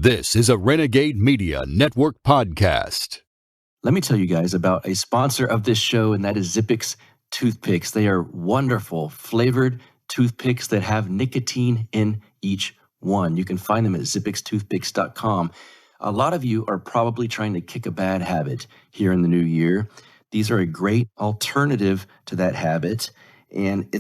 This is a Renegade Media Network podcast. Let me tell you guys about a sponsor of this show, and that is Zippix toothpicks. They are wonderful flavored toothpicks that have nicotine in each one. You can find them at zippixtoothpicks.com. A lot of you are probably trying to kick a bad habit here in the new year. These are a great alternative to that habit. And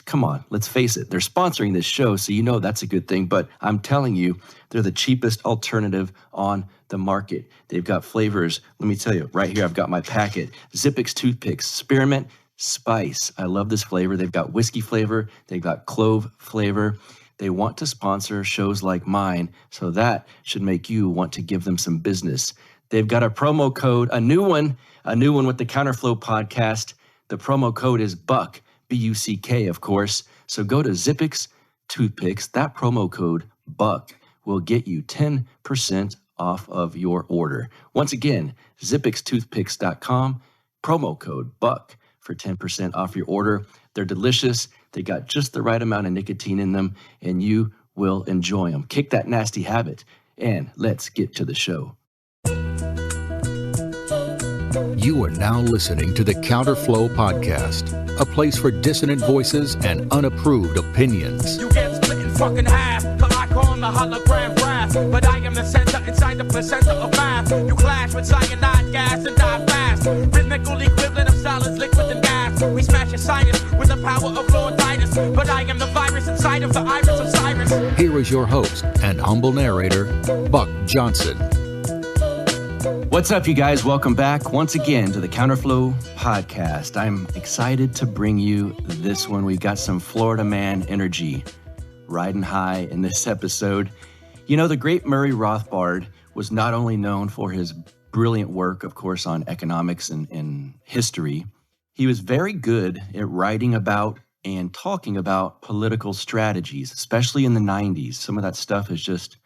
come on, let's face it. They're sponsoring this show, so you know that's a good thing. But I'm telling you, they're the cheapest alternative on the market. They've got flavors. Let me tell you, right here, I've got my packet. Zippix toothpicks, spearmint spice. I love this flavor. They've got whiskey flavor. They've got clove flavor. They want to sponsor shows like mine, so that should make you want to give them some business. They've got a promo code, a new one with the Counterflow podcast. The promo code is BUCK, B-U-C-K, of course. So go to Zippix Toothpicks. That promo code, BUCK, will get you 10% off of your order. Once again, zippixtoothpicks.com, promo code BUCK for 10% off your order. They're delicious. They got just the right amount of nicotine in them, and you will enjoy them. Kick that nasty habit, and let's get to the show. You are now listening to the Counterflow podcast, a place for dissonant voices and unapproved opinions. You get split in fucking half, cause I call him the hologram wrath. But I am the center inside the placenta of math. You clash with cyanide gas and die fast. Rhythmical equivalent of solids, liquid and gas. We smash your sinus with the power of Lord Titus. But I am the virus inside of the iris of Cyrus. Here is your host and humble narrator, Buck Johnson. What's up, you guys? Welcome back once again to the Counterflow podcast. I'm excited to bring you this one. We've got some Florida man energy riding high in this episode. You know, the great Murray Rothbard was not only known for his brilliant work, of course, on economics and history, he was very good at writing about and talking about political strategies, especially in the 90s. Some of that stuff is just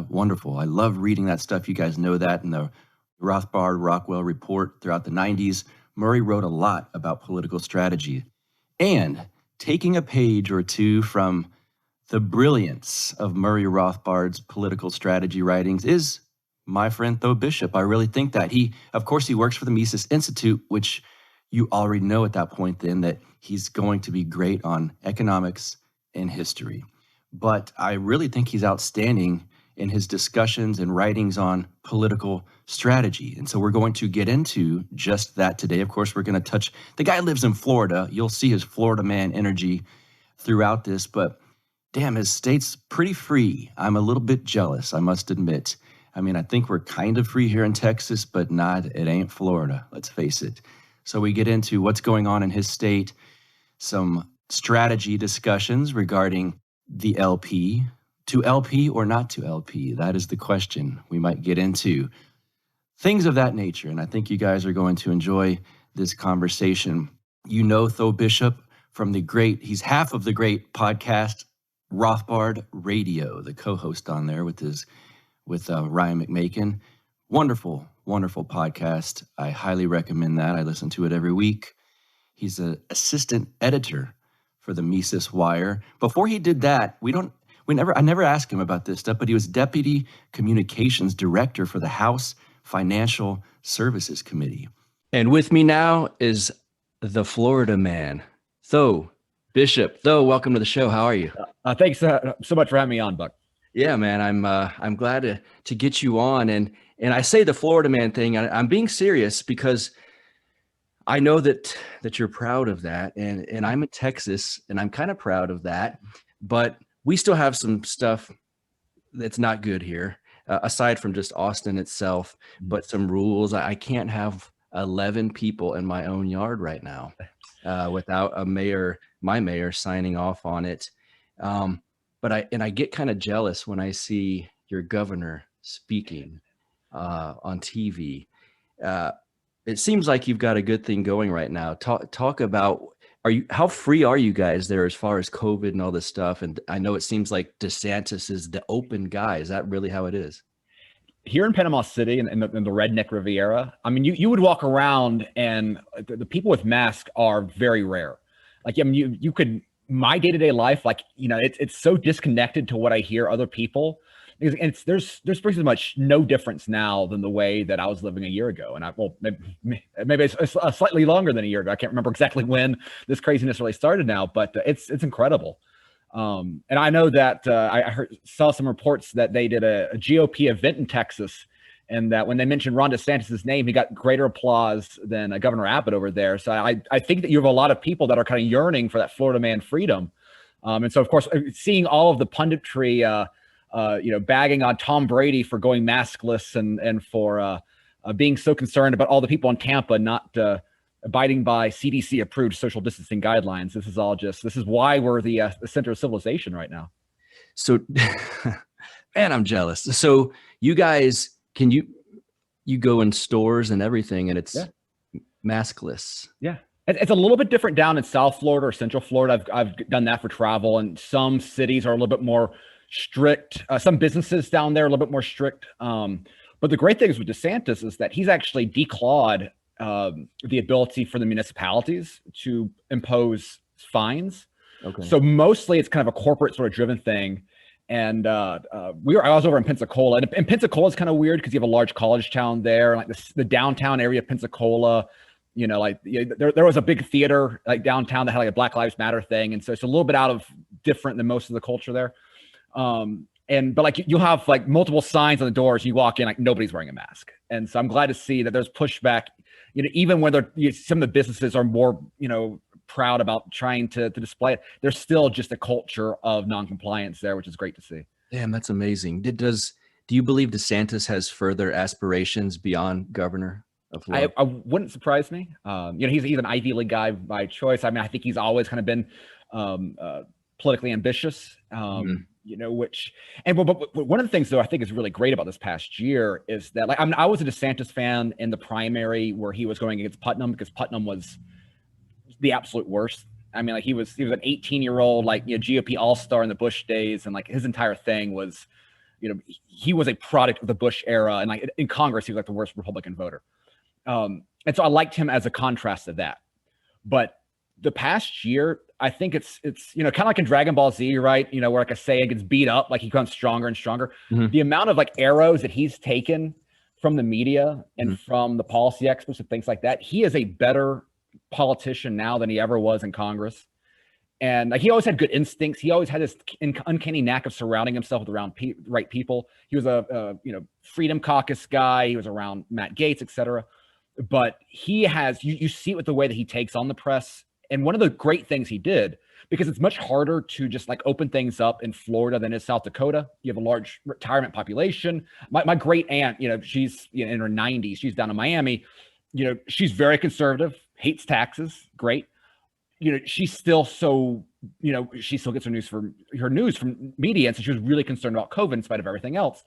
wonderful. I love reading that stuff. You guys know that in the Rothbard-Rockwell report throughout the 90s. Murray wrote a lot about political strategy. And taking a page or two from the brilliance of Murray Rothbard's political strategy writings is my friend Tho Bishop. I really think that. He works for the Mises Institute, which you already know at that point then that he's going to be great on economics and history. But I really think he's outstanding in his discussions and writings on political strategy. And so we're going to get into just that today. Of course, we're going to touch, the guy lives in Florida. You'll see his Florida man energy throughout this, but damn, his state's pretty free. I'm a little bit jealous, I must admit. I mean, I think we're kind of free here in Texas, but it ain't Florida, let's face it. So we get into what's going on in his state, some strategy discussions regarding the LP, to LP or not to LP? That is the question we might get into. Things of that nature, and I think you guys are going to enjoy this conversation. You know Tho Bishop from he's half of the great podcast, Rothbard Radio, the co-host on there with Ryan McMakin. Wonderful, wonderful podcast. I highly recommend that. I listen to it every week. He's an assistant editor for the Mises Wire. Before he did that, I never asked him about this stuff, but he was Deputy Communications Director for the House Financial Services Committee. And with me now is the Florida man, Tho Bishop. Tho, welcome to the show. How are you? Thanks so much for having me on, Buck. Yeah, man, I'm glad to get you on. And I say the Florida man thing, I'm being serious because I know that you're proud of that, and I'm in Texas, and I'm kind of proud of that, but we still have some stuff that's not good here, aside from just Austin itself, but some rules. I can't have 11 people in my own yard right now without my mayor signing off on it. But I get kind of jealous when I see your governor speaking on TV. It seems like you've got a good thing going right now. Talk about, how free are you guys there as far as COVID and all this stuff? And I know it seems like DeSantis is the open guy. Is that really how it is? Here in Panama City in the redneck Riviera, I mean, you would walk around and the people with masks are very rare. Like, I mean, you could, my day-to-day life, like, you know, it's so disconnected to what I hear other people Because there's pretty much no difference now than the way that I was living a year ago. And maybe it's slightly longer than a year ago. I can't remember exactly when this craziness really started now, but it's incredible. And I know that saw some reports that they did a GOP event in Texas, and that when they mentioned Ron DeSantis' name, he got greater applause than Governor Abbott over there. So I think that you have a lot of people that are kind of yearning for that Florida man freedom. And so, of course, seeing all of the punditry, bagging on Tom Brady for going maskless and for being so concerned about all the people in Tampa not abiding by CDC-approved social distancing guidelines. This is why we're the center of civilization right now. So, man, I'm jealous. So you guys, can you go in stores and everything, and it's maskless? Yeah. It's a little bit different down in South Florida or Central Florida. I've done that for travel, and some cities are a little bit more strict. Some businesses down there are a little bit more strict. But the great thing is with DeSantis is that he's actually declawed the ability for the municipalities to impose fines. Okay. So mostly it's kind of a corporate sort of driven thing. And I was over in Pensacola, and Pensacola is kind of weird because you have a large college town there, like the downtown area of Pensacola. There was a big theater like downtown that had like a Black Lives Matter thing, and so it's a little bit different than most of the culture there. But like you'll have like multiple signs on the doors. You walk in, like nobody's wearing a mask, and so I'm glad to see that there's pushback. Even when some of the businesses are more proud about trying to display it, there's still just a culture of noncompliance there, which is great to see. Damn, that's amazing. Do you believe DeSantis has further aspirations beyond governor of Florida? I wouldn't surprise me. He's an Ivy League guy by choice. I mean, I think he's always kind of been politically ambitious. But one of the things though I think is really great about this past year is that I was a DeSantis fan in the primary where he was going against Putnam, because Putnam was the absolute worst. I mean, like he was an 18-year-old GOP all-star in the Bush days, and like his entire thing was, he was a product of the Bush era, and like in Congress he was like the worst Republican voter. And so I liked him as a contrast to that. But the past year, I think it's kind of like in Dragon Ball Z, right? Where like a Saiyan gets beat up, like he becomes stronger and stronger. Mm-hmm. The amount of like arrows that he's taken from the media and from the policy experts and things like that, he is a better politician now than he ever was in Congress. And like he always had good instincts. He always had this uncanny knack of surrounding himself with right people. He was a Freedom Caucus guy. He was around Matt Gaetz, etc. But he has you see it with the way that he takes on the press. And one of the great things he did, because it's much harder to just like open things up in Florida than in South Dakota. You have a large retirement population. My great aunt, she's in her 90s. She's down in Miami. She's very conservative, hates taxes. Great. She's still so, she still gets her news from media. And so she was really concerned about COVID in spite of everything else.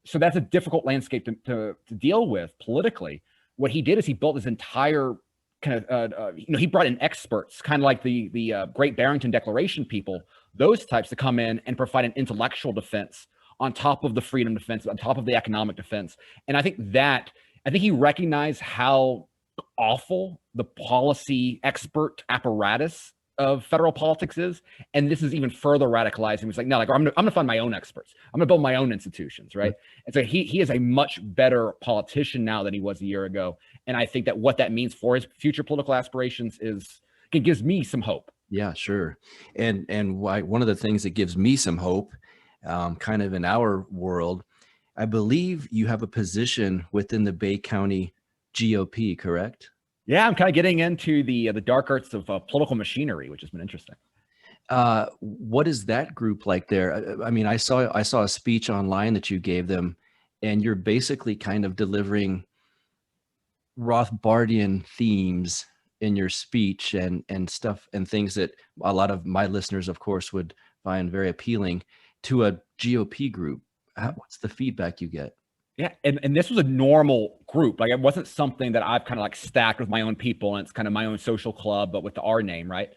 So that's a difficult landscape to deal with politically. What he did is he built his entire he brought in experts, kind of like the Great Barrington Declaration people, those types to come in and provide an intellectual defense on top of the freedom defense, on top of the economic defense. And I think he recognized how awful the policy expert apparatus of federal politics is. And this is even further radicalizing. It's like, no, I'm gonna fund my own experts. I'm gonna build my own institutions, right? And so he is a much better politician now than he was a year ago. And I think that what that means for his future political aspirations gives me some hope. Yeah, sure. And one of the things that gives me some hope, kind of in our world, I believe you have a position within the Bay County GOP, correct? Yeah, I'm kind of getting into the dark arts of political machinery, which has been interesting. What is that group like there? I mean, I saw a speech online that you gave them, and you're basically kind of delivering Rothbardian themes in your speech and stuff and things that a lot of my listeners, of course, would find very appealing to a GOP group. What's the feedback you get? Yeah, and this was a normal group. Like it wasn't something that I've kind of like stacked with my own people, and it's kind of my own social club, but with the R name, right?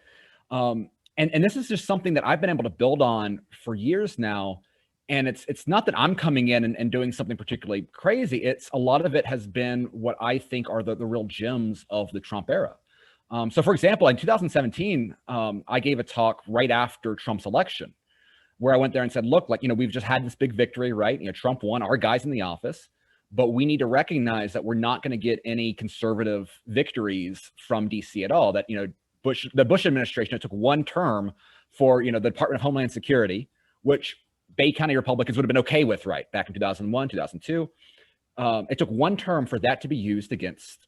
And this is just something that I've been able to build on for years now. And it's not that I'm coming in and doing something particularly crazy. It's a lot of it has been what I think are the real gems of the Trump era. So for example, in 2017, I gave a talk right after Trump's election. where I went there and said, look, like, we've just had this big victory, right? Trump won, our guy's in the office, but we need to recognize that we're not going to get any conservative victories from DC at all. That, the Bush administration, it took one term for, the Department of Homeland Security, which Bay County Republicans would have been okay with, right? Back in 2001, 2002. It took one term for that to be used against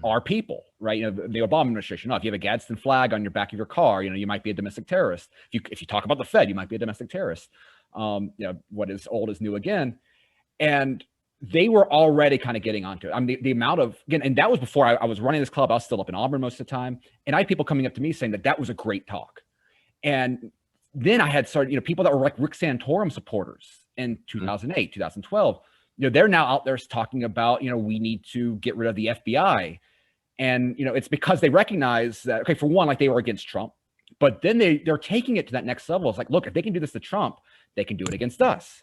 our people, right? The Obama administration. No, if you have a Gadsden flag on your back of your car, you might be a domestic terrorist. If you talk about the Fed, you might be a domestic terrorist. What is old is new again. And they were already kind of getting onto it. I mean, the amount of, again, and that was before I was running this club. I was still up in Auburn most of the time. And I had people coming up to me saying that was a great talk. And then I had started, people that were like Rick Santorum supporters in 2008, 2012. They're now out there talking about, we need to get rid of the FBI. And, it's because they recognize that, okay, for one, like they were against Trump, but then they're taking it to that next level. It's like, look, if they can do this to Trump, they can do it against us.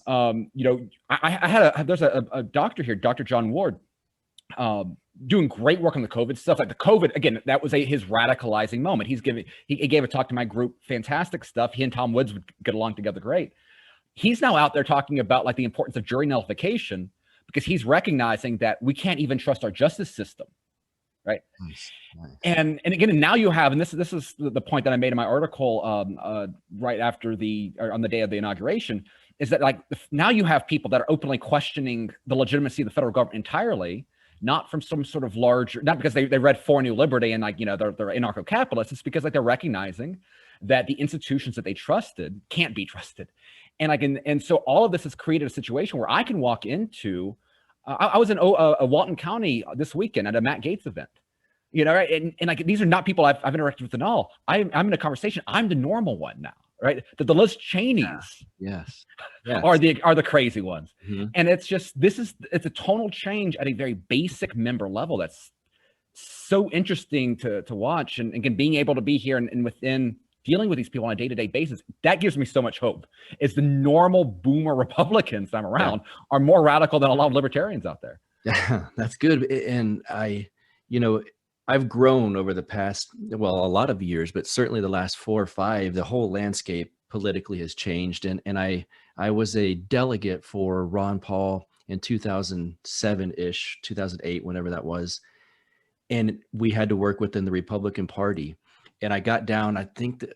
There's a doctor here, Dr. John Ward, doing great work on the COVID stuff. Like the COVID, again, that was his radicalizing moment. He gave a talk to my group, fantastic stuff. He and Tom Woods would get along together great. He's now out there talking about like the importance of jury nullification because he's recognizing that we can't even trust our justice system, right? Nice. And again, now you have, and this is the point that I made in my article right after on the day of the inauguration, is that like now you have people that are openly questioning the legitimacy of the federal government entirely, not from some sort of larger, not because they read For New Liberty and like, they're anarcho-capitalists. It's because like they're recognizing that the institutions that they trusted can't be trusted. And so all of this has created a situation where I can walk into, I was in Walton County this weekend at a Matt Gaetz event, and like, these are not people I've interacted with at all. I'm in a conversation. I'm the normal one now, right? The Liz Cheneys yes. are the crazy ones. Mm-hmm. And it's just, it's a tonal change at a very basic member level. That's so interesting to watch. And again, being able to be here and within dealing with these people on a day-to-day basis, that gives me so much hope. Is the normal boomer Republicans I'm around are more radical than a lot of libertarians out there. Yeah, that's good. And I've grown over the past, a lot of years, but certainly the last 4 or 5, the whole landscape politically has changed. And I was a delegate for Ron Paul in 2007-ish, 2008, whenever that was. And we had to work within the Republican Party. And I got down, I think that,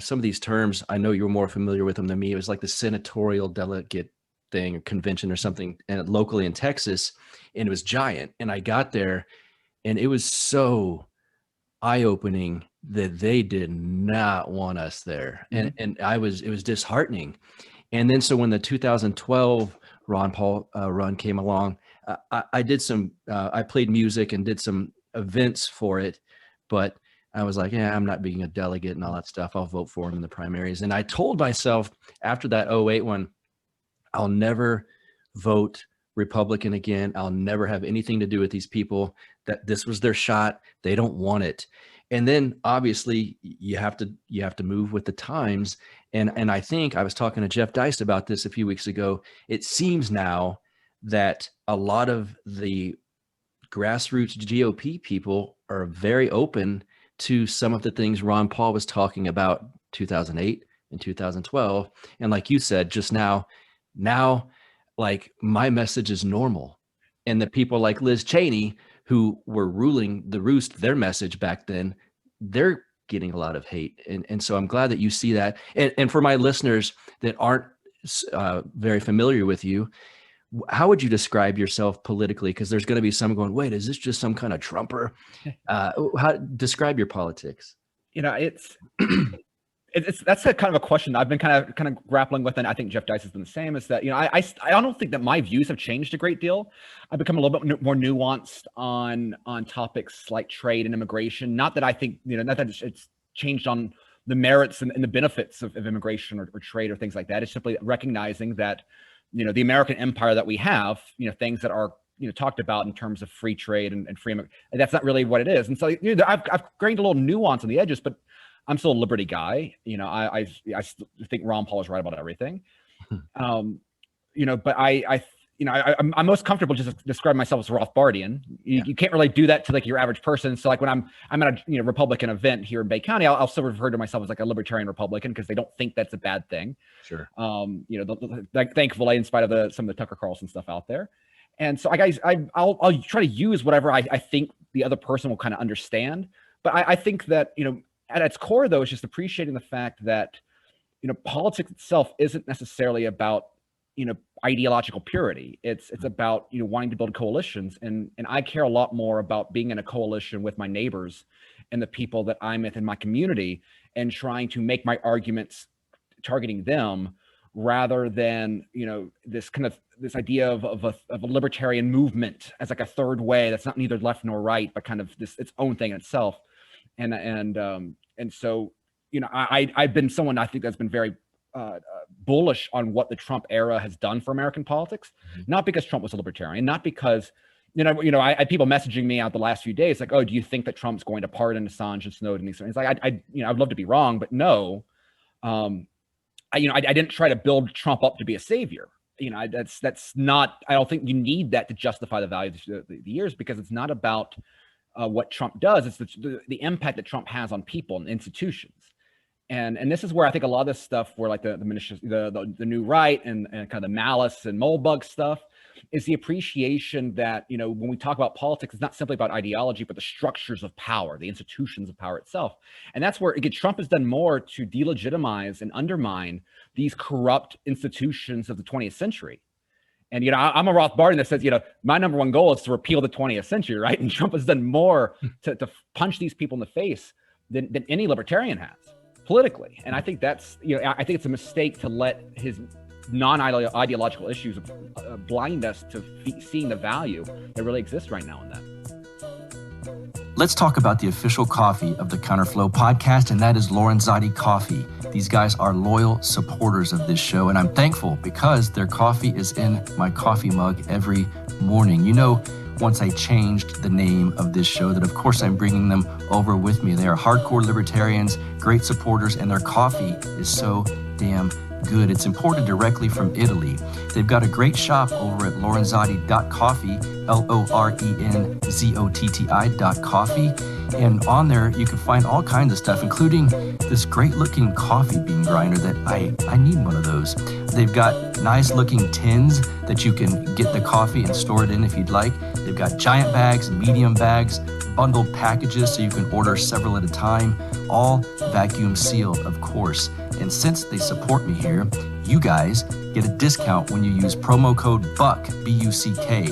some of these terms, I know you're more familiar with them than me. It was like the senatorial delegate thing or convention or something, and locally in Texas, and it was giant. And I got there and it was so eye-opening that they did not want us there. And it was disheartening. And then, so when the 2012 Ron Paul run came along, I did I played music and did some events for it, but I was like, I'm not being a delegate and all that stuff. I'll vote for him in the primaries. And I told myself after that 2008 one, I'll never vote Republican again. I'll never have anything to do with these people. That this was their shot. They don't want it. And then obviously you have to move with the times. And I think I was talking to Jeff Deist about this a few weeks ago. It seems now that a lot of the grassroots GOP people are very open to some of the things Ron Paul was talking about 2008 and 2012. And like you said just now, like my message is normal. And the people like Liz Cheney, who were ruling the roost, their message back then, they're getting a lot of hate. And so I'm glad that you see that. And for my listeners that aren't very familiar with you, how would you describe yourself politically? Because there's going to be some going, wait, is this just some kind of Trumper? How describe your politics? It's that's a kind of a question I've been kind of grappling with, and I think Jeff Deist has been the same. Is that I don't think that my views have changed a great deal. I've become a little bit more nuanced on topics like trade and immigration. Not that I think not that it's changed on the merits and the benefits of immigration or trade or things like that. It's simply recognizing that the American empire that we have, things that are talked about in terms of free trade and free, that's not really what it is. And so I've gained a little nuance on the edges, but I'm still a liberty guy. I still think Ron Paul is right about everything. But I'm most comfortable just describing myself as Rothbardian. You can't really do that to like your average person. So like when I'm at a Republican event here in Bay County, I'll still refer to myself as like a libertarian Republican because they don't think that's a bad thing. Sure. Thankfully, in spite of some of the Tucker Carlson stuff out there. And so I'll try to use whatever I think the other person will kind of understand. But I think that, at its core, though, is just appreciating the fact that, politics itself isn't necessarily about, ideological purity. It's about, wanting to build coalitions. And I care a lot more about being in a coalition with my neighbors and the people that I'm with in my community and trying to make my arguments targeting them rather than, this idea of a libertarian movement as like a third way that's not neither left nor right, but kind of its own thing in itself. And so, I've been someone I think that's been very bullish on what the Trump era has done for American politics, not because Trump was a libertarian, not because, I had people messaging me out the last few days, like, oh, do you think that Trump's going to pardon Assange and Snowden? And it's like, I'd love to be wrong, but no, I didn't try to build Trump up to be a savior. That's not, I don't think you need that to justify the value of the years, because it's not about what Trump does. It's the impact that Trump has on people and institutions. And this is where I think a lot of this stuff, where like the new right and kind of the malice and Moldbug stuff, is the appreciation that, when we talk about politics, it's not simply about ideology, but the structures of power, the institutions of power itself. And that's where, again, Trump has done more to delegitimize and undermine these corrupt institutions of the 20th century. And, I'm a Rothbardian that says, my number one goal is to repeal the 20th century, right? And Trump has done more to punch these people in the face than any libertarian has politically. And I think that's, I think it's a mistake to let his non-ideological issues blind us to seeing the value that really exists right now in that. Let's talk about the official coffee of the Counterflow podcast, and that is Lauren Zotty Coffee. These guys are loyal supporters of this show, and I'm thankful because their coffee is in my coffee mug every morning. Once I changed the name of this show, that of course I'm bringing them over with me. They are hardcore libertarians, great supporters, and their coffee is so damn good. It's imported directly from Italy. They've got a great shop over at lorenzotti.coffee, LORENZOTTI.coffee. And on there, you can find all kinds of stuff, including this great looking coffee bean grinder that I need one of those. They've got nice looking tins that you can get the coffee and store it in if you'd like. They've got giant bags, medium bags, bundled packages so you can order several at a time, all vacuum sealed, of course. And since they support me here, you guys get a discount when you use promo code BUCK, B-U-C-K.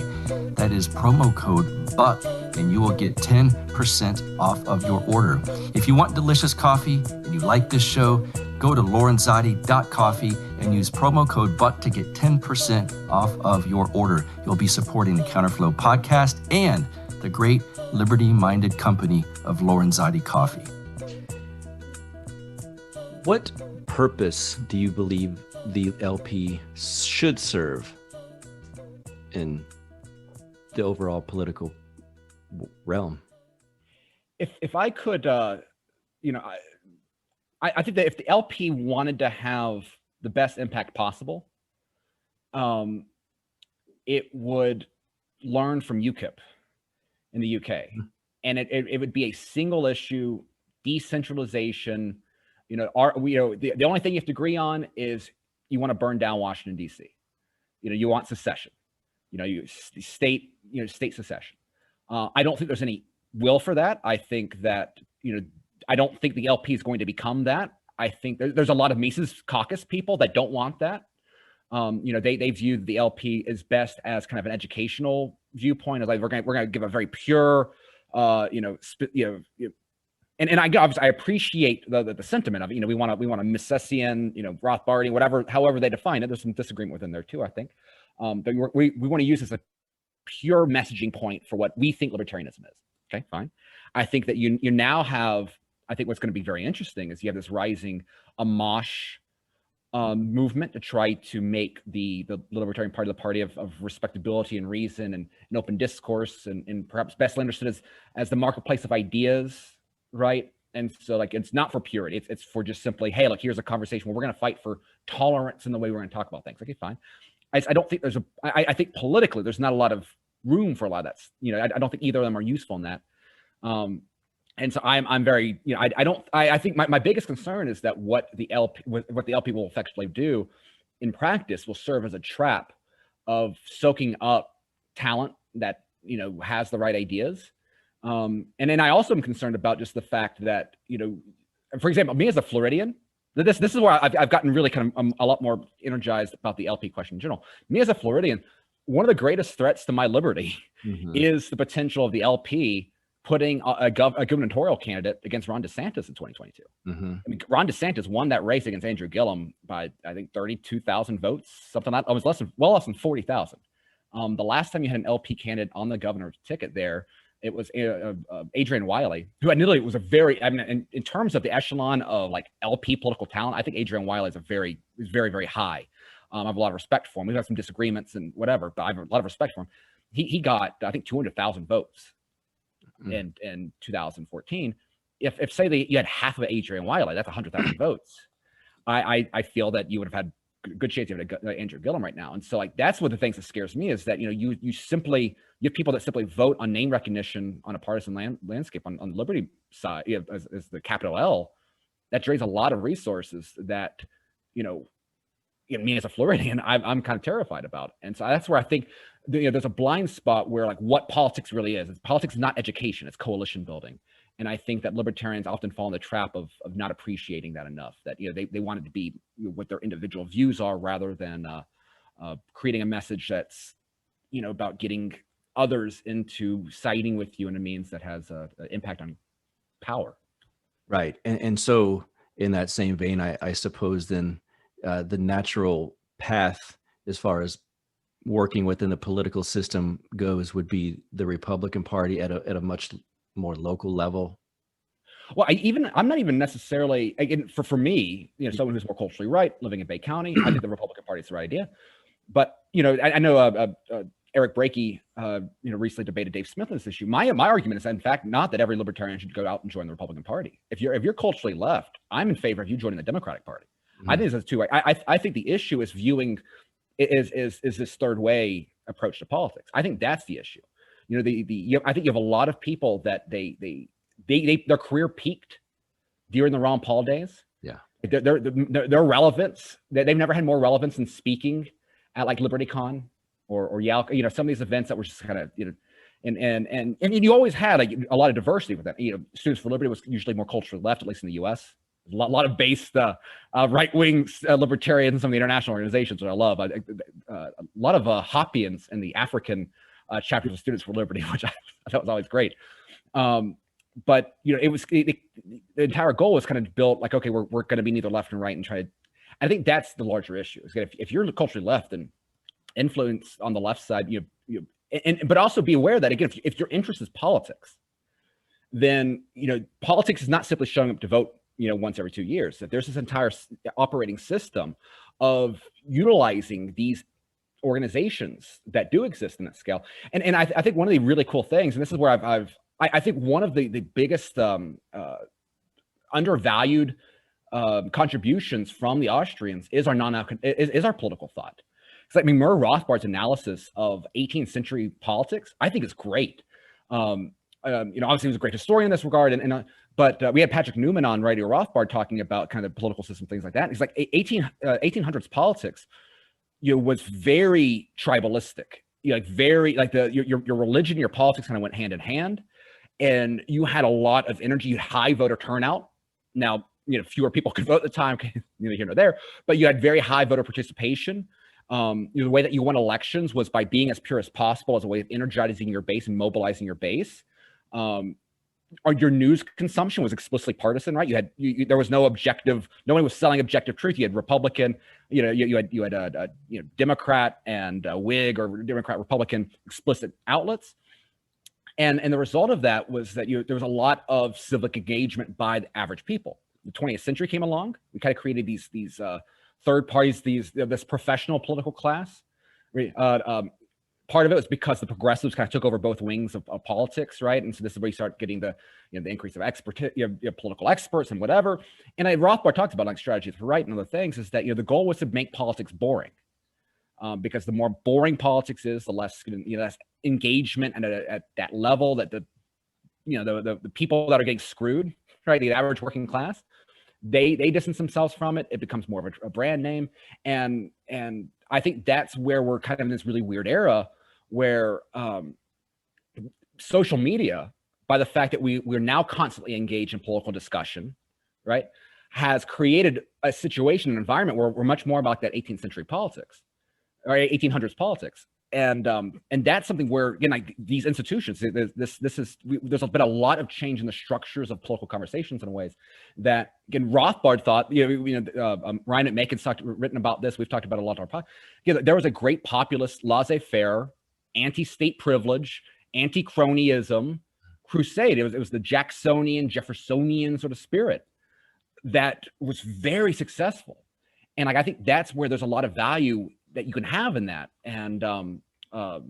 That is promo code BUCK, and you will get 10% off of your order. If you want delicious coffee and you like this show, go to lorenzotti.coffee and use promo code BUCK to get 10% off of your order. You'll be supporting the Counterflow podcast and the great liberty-minded company of Lauren Zotty Coffee. What purpose do you believe the LP should serve in the overall political realm? If I could, I think that if the LP wanted to have the best impact possible, it would learn from UKIP in the UK, and it would be a single issue decentralization. The only thing you have to agree is you want to burn down Washington, D.C. You want secession. State secession. I don't think there's any will for that. I think that, I don't think the LP is going to become that. I think there's a lot of Mises Caucus people that don't want that. They view the LP as best as kind of an educational viewpoint, as like we're going to give a very pure, And I appreciate the sentiment of it. We want a Misesian, Rothbardian, however they define it. There's some disagreement within there too, I think. But we want to use this as a pure messaging point for what we think libertarianism is. Okay, fine. I think that you now have, I think what's going to be very interesting is you have this rising Amash movement to try to make the Libertarian Party the party of respectability and reason and open discourse and perhaps best understood as the marketplace of ideas. Right. And so like, it's not for purity. It's for just simply, hey, look, here's a conversation where we're going to fight for tolerance in the way we're going to talk about things. Okay, fine. I don't think I think politically there's not a lot of room for a lot of that. I don't think either of them are useful in that. And so I'm very, I think my biggest concern is that what the LP will effectively do in practice will serve as a trap of soaking up talent that, has the right ideas. And then I also am concerned about just the fact that, for example, me as a Floridian, this is where I've gotten really kind of a lot more energized about the LP question in general. Me as a Floridian, one of the greatest threats to my liberty is the potential of the LP putting a gubernatorial candidate against Ron DeSantis in 2022. I mean, Ron DeSantis won that race against Andrew Gillum by, I think, 32,000 votes, something like that. It was less than 40,000. The last time you had an LP candidate on the governor's ticket there, it was Adrian Wiley, who admittedly was in terms of the echelon of like LP political talent, I think Adrian Wiley is very, very high. I have a lot of respect for him. We've had some disagreements and whatever, but I have a lot of respect for him. He got, I think, 200,000 votes in 2014. If say you had half of Adrian Wiley, that's 100,000 votes. I feel that you would have had good chance of Andrew Gillum right now. And so like that's one of the things that scares me is that you have people that simply vote on name recognition on a partisan landscape on the Liberty side as the capital L. That drains a lot of resources that me as a Floridian I'm kind of terrified about. And so that's where I think there's a blind spot where like what politics really is. Politics is not education, it's coalition building. And I think that libertarians often fall in the trap of not appreciating that enough, that they want it to be what their individual views are rather than creating a message that's about getting others into siding with you in a means that has an impact on power. Right. And so in that same vein, I suppose then the natural path as far as working within the political system goes would be the Republican Party at a much more local level. Well, I'm not even necessarily, again, for me, someone who's more culturally right, living in Bay County, I think the Republican Party is the right idea. But I know Eric Brakey, recently debated Dave Smith on this issue. My argument is, in fact, not that every libertarian should go out and join the Republican Party. If you're culturally left, I'm in favor of you joining the Democratic Party. I think there's two ways. I think the issue is viewing is this third way approach to politics. I think that's the issue. I think you have a lot of people that their career peaked during the Ron Paul days. Yeah, their relevance, they've never had more relevance than speaking at like LibertyCon or Yale. Some of these events that were just kind of and you always had a lot of diversity with that. Students for Liberty was usually more culturally left, at least in the U.S. A lot of based right-wing libertarians in some of the international organizations that I love. A lot of Hoppians in the African chapters of Students for Liberty, which I thought was always great. But it was the entire goal was kind of built like, okay, we're going to be neither left and right and try to. I think that's the larger issue. Is that if you're culturally left and influence on the left side, but also be aware that again, if your interest is politics, then politics is not simply showing up to vote once every 2 years. That there's this entire operating system of utilizing these organizations that do exist in that scale. And I think one of the really cool things, and this is where I think one of the biggest undervalued contributions from the Austrians is our political thought. Because Murray Rothbard's analysis of 18th century politics, I think is great. Obviously he was a great historian in this regard, but we had Patrick Newman on Radio Rothbard talking about kind of the political system, things like that. And he's like 1800s politics, was very tribalistic. Very like your religion, your politics kind of went hand in hand, and you had a lot of energy, high voter turnout. Now, fewer people could vote at the time, neither here nor there, but you had very high voter participation. The way that you won elections was by being as pure as possible as a way of energizing your base and mobilizing your base. Your news consumption was explicitly partisan, right? There was no objective. No one was selling objective truth. You had Republican, you had Democrat and Whig or Democrat Republican explicit outlets, and the result of that was that there was a lot of civic engagement by the average people. The 20th century came along. We kind of created these third parties, this professional political class. Part of it was because the progressives kind of took over both wings of politics, right? And so this is where you start getting the increase of political experts and whatever. And Rothbard talks about like strategies for right and other things is that the goal was to make politics boring. because the more boring politics is, the less, less engagement and at that level that the people that are getting screwed, right, the average working class, they distance themselves from it. It becomes more of a brand name, and I think that's where we're kind of in this really weird era where social media, by the fact that we're now constantly engaged in political discussion, right, has created a situation, an environment where we're much more about that 18th century politics or 1800s politics. And that's something where, again, like these institutions, there's been a lot of change in the structures of political conversations in ways that, again, Rothbard thought, Ryan and Macon's written about this. We've talked about it a lot on our podcast. There was a great populist, laissez-faire, anti-state privilege, anti-cronyism crusade. It was the Jacksonian, Jeffersonian sort of spirit that was very successful. And like, I think that's where there's a lot of value that you can have in that. And so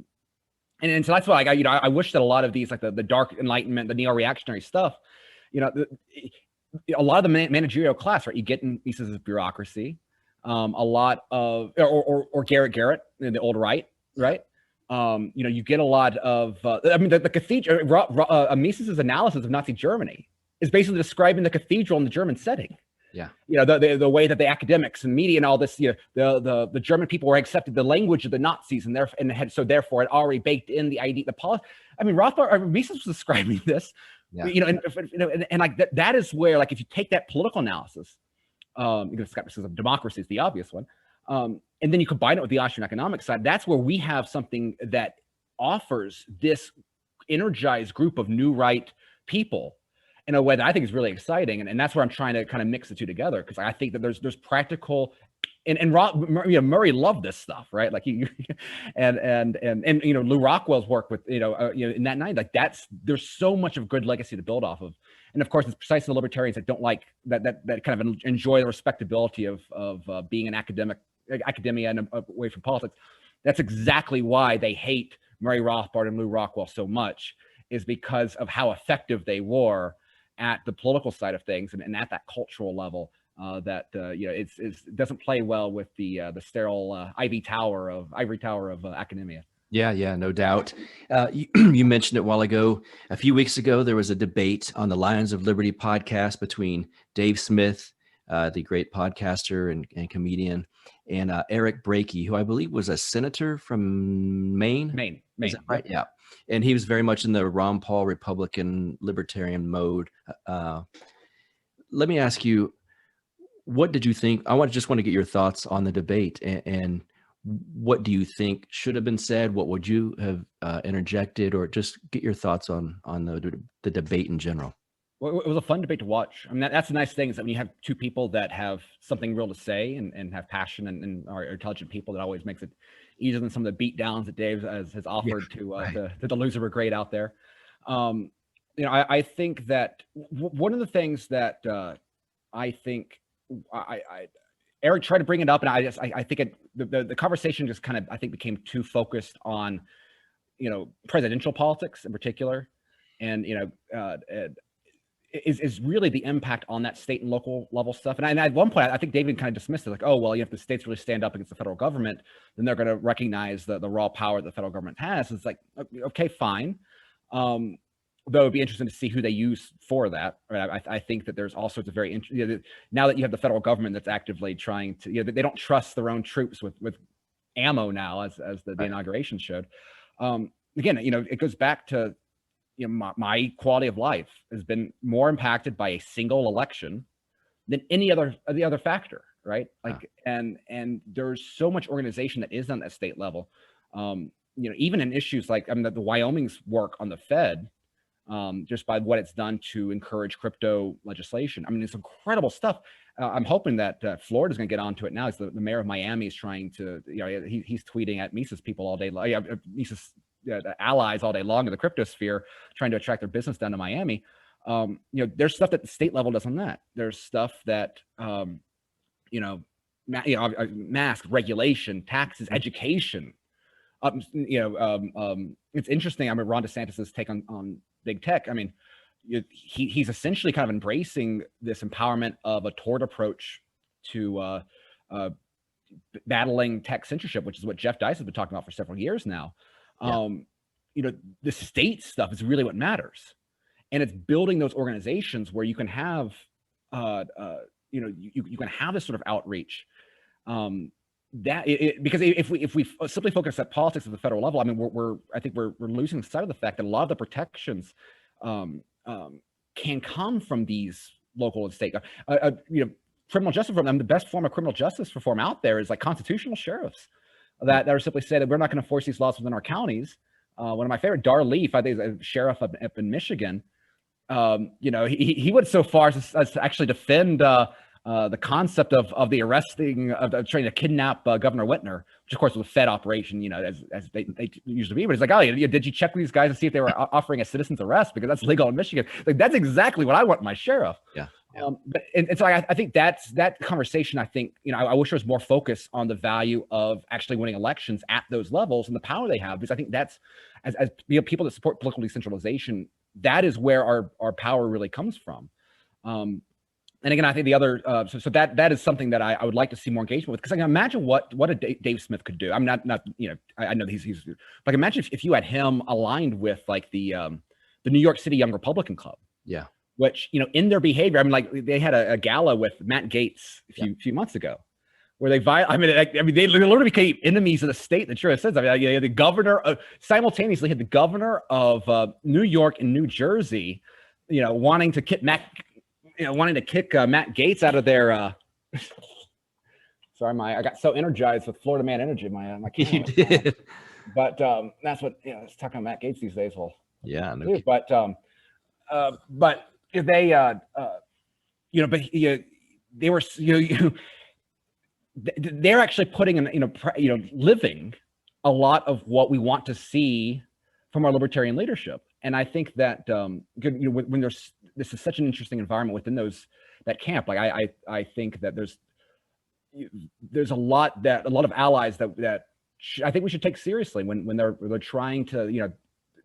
that's why, like, I wish that a lot of these, like the dark enlightenment, the neo-reactionary stuff, a lot of the managerial class, right, you get in pieces of bureaucracy, a lot of, or Garrett, the old right, you get a lot of, the cathedral, Mises's analysis of Nazi Germany is basically describing the cathedral in the German setting. Yeah, the way that the academics and media and all this, the German people were accepted the language of the Nazis, and therefore it already baked in the idea, the policy. I mean, Rothbard, Mises was describing this, and like that is where, like, if you take that political analysis, skepticism, democracy is the obvious one, and then you combine it with the Austrian economic side, that's where we have something that offers this energized group of new right people in a way that I think is really exciting, and that's where I'm trying to kind of mix the two together, because I think that there's practical, and Murray loved this stuff, right? Like and Lou Rockwell's work with in that night, like there's so much of good legacy to build off of, and of course it's precisely the libertarians that don't like that kind of enjoy the respectability of being an academia and away from politics. That's exactly why they hate Murray Rothbard and Lou Rockwell so much, is because of how effective they were at the political side of things and at that cultural level, it doesn't play well with the sterile ivory tower of academia. Yeah, no doubt. You mentioned it a while ago. A few weeks ago, there was a debate on the Lions of Liberty podcast between Dave Smith, the great podcaster and comedian, and Eric Brakey, who I believe was a senator from Maine. Is that right? Yeah. And he was very much in the Ron Paul Republican libertarian mode. Let me ask you, what did you think? I just want to get your thoughts on the debate, and what do you think should have been said? What would you have interjected, or just get your thoughts on the debate in general? Well, it was a fun debate to watch. I mean, that's the nice thing, is that when you have two people that have something real to say and have passion and are intelligent people, that always makes it easier than some of the beat downs that Dave has offered to the loser brigade out there. I think that one of the things that I think Eric tried to bring it up, and I think the conversation just kind of, I think, became too focused on presidential politics in particular, and is really the impact on that state and local level stuff. And at one point, I think David kind of dismissed it, like, oh, well, if the states really stand up against the federal government, then they're going to recognize the raw power the federal government has. It's like, okay, fine. Though it'd be interesting to see who they use for that. Right? I think that there's all sorts of very interesting, now that you have the federal government that's actively trying to, they don't trust their own troops with ammo now, as the inauguration showed. Again, it goes back to, my quality of life has been more impacted by a single election than any other factor, right? Like, and there's so much organization that is on that state level. Even in issues like, the Wyoming's work on the Fed, just by what it's done to encourage crypto legislation. I mean, it's incredible stuff. I'm hoping that Florida's going to get onto it now. As the mayor of Miami is trying to, he's tweeting at Mises people all day long. Mises allies all day long in the crypto sphere, trying to attract their business down to Miami. There's stuff that the state level does on that. There's stuff that, mask regulation, taxes, education. It's interesting. I mean, Ron DeSantis' take on big tech. I mean, he's essentially kind of embracing this empowerment of a toward approach to battling tech censorship, which is what Jeff Dice has been talking about for several years now. The state stuff is really what matters. And it's building those organizations where you can have, you can have this sort of outreach. Because if we simply focus at politics at the federal level, I mean, I think we're losing sight of the fact that a lot of the protections can come from these local and state. Criminal justice reform. The best form of criminal justice reform out there is like constitutional sheriffs that are simply say that we're not going to enforce these laws within our counties. One of my favorite, Dar Leaf, I think, is a sheriff up in Michigan. He went so far as to actually defend the concept of the arresting of trying to kidnap Governor Whitner, which of course was a Fed operation, as they usually be. But it's like, oh, did you check with these guys to see if they were offering a citizen's arrest, because that's legal in Michigan? Like, that's exactly what I want in my sheriff. Yeah. So I think that conversation. I think I wish there was more focus on the value of actually winning elections at those levels and the power they have, because I think that's as people that support political decentralization, that is where our power really comes from. And again, I think the other so that is something that I would like to see more engagement with, because I can imagine what a Dave Smith could do. I'm not I know he's like, imagine if you had him aligned with like the New York City Young Republican Club. Yeah. Which, in their behavior, I mean, like they had a gala with Matt Gaetz a few months ago, where they they literally became enemies of the state. The truth says, the governor simultaneously had the governor of New York and New Jersey, wanting to kick Matt Gaetz out of their. Sorry, I got so energized with Florida Man energy. My you did, but that's what it's talking about Matt Gaetz these days. Well, yeah, no, but they they were they're actually putting in living a lot of what we want to see from our libertarian leadership. And I think that when this is such an interesting environment within that camp, like I think that there's a lot of allies that I think we should take seriously when they're trying to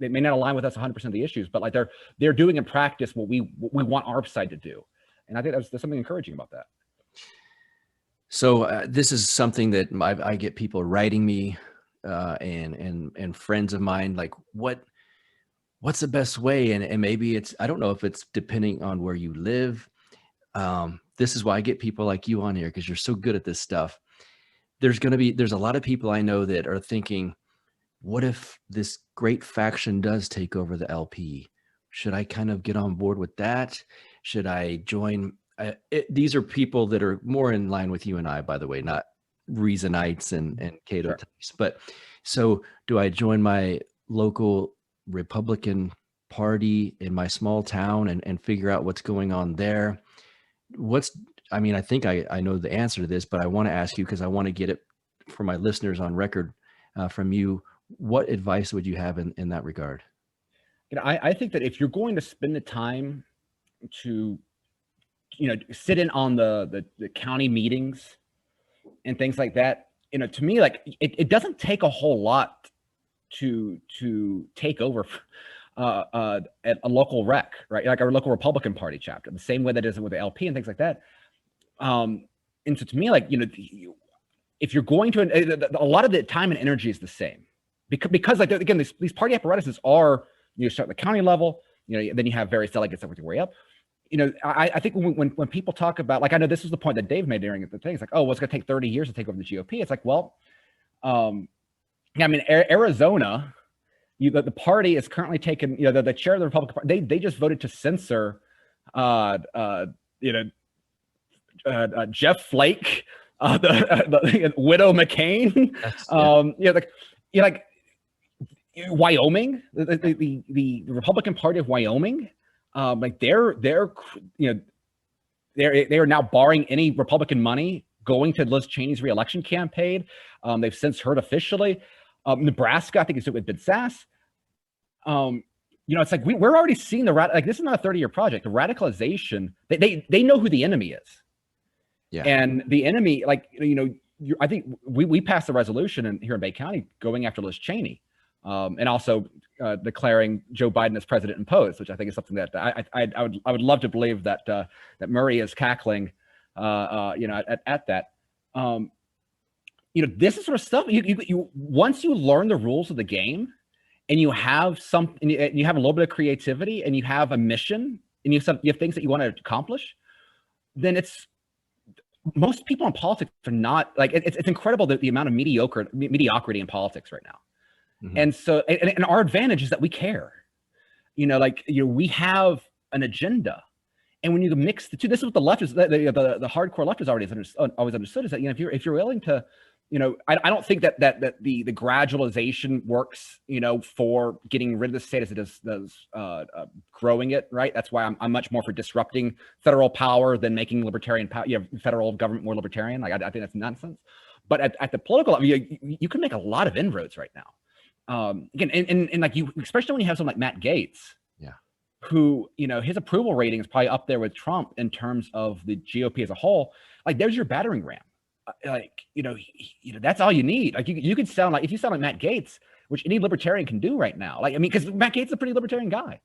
they may not align with us 100% of the issues, but like they're doing in practice what we want our side to do. And I think there's something encouraging about that. So this is something that I get people writing me and friends of mine, like what's the best way? And maybe I don't know if it's depending on where you live. This is why I get people like you on here, because you're so good at this stuff. There's a lot of people I know that are thinking, what if this great faction does take over the LP? Should I kind of get on board with that? Should I join? These are people that are more in line with you and I, by the way, not Reasonites and Cato types. But so do I join my local Republican Party in my small town and figure out what's going on there? I think I know the answer to this, but I want to ask you, because I want to get it for my listeners on record from you. What advice would you have in that regard? I think that if you're going to spend the time to, sit in on the county meetings and things like that, to me, like it doesn't take a whole lot to take over at a local rec, right? Like our local Republican Party chapter, the same way that is with the LP and things like that. And so to me, like, if you're going to, a lot of the time and energy is the same. Because like, again, these party apparatuses are, start at the county level, then you have various delegates that work their way up. I think when people talk about, like, I know this was the point that Dave made during the thing. It's like, oh, well, it's going to take 30 years to take over the GOP. It's like, well, Arizona, the party is currently taking, the chair of the Republican Party, they just voted to censor, Jeff Flake, the Widow McCain, Wyoming, the Republican Party of Wyoming, they are now barring any Republican money going to Liz Cheney's reelection campaign. They've since heard officially. Nebraska, I think it's with Bid Sass. It's like we're already seeing this is not a 30-year project. The radicalization, they know who the enemy is. Yeah. And the enemy, I think we passed a resolution here in Bay County going after Liz Cheney. And also declaring Joe Biden as president imposed, which I think is something that I would love to believe that Murray is cackling, at that. this is sort of stuff you once you learn the rules of the game, and you have you have a little bit of creativity, and you have a mission, and you have things that you want to accomplish, then most people in politics are not like, it's incredible the amount of mediocrity in politics right now. Mm-hmm. And so, and our advantage is that we care, we have an agenda. And when you mix the two, this is what the leftists, the hardcore leftists always understood, is that, if you're willing to, I don't think that the gradualization works, for getting rid of the state as it does growing it, right? That's why I'm much more for disrupting federal power than making libertarian power, federal government more libertarian. Like, I think that's nonsense. But at the political level, you can make a lot of inroads right now. Again, and like especially when you have someone like Matt Gaetz, who, his approval rating is probably up there with Trump in terms of the GOP as a whole. Like, there's your battering ram. That's all you need. Like, you could sound like, if you sound like Matt Gaetz, which any libertarian can do right now. Like, because Matt Gaetz is a pretty libertarian guy.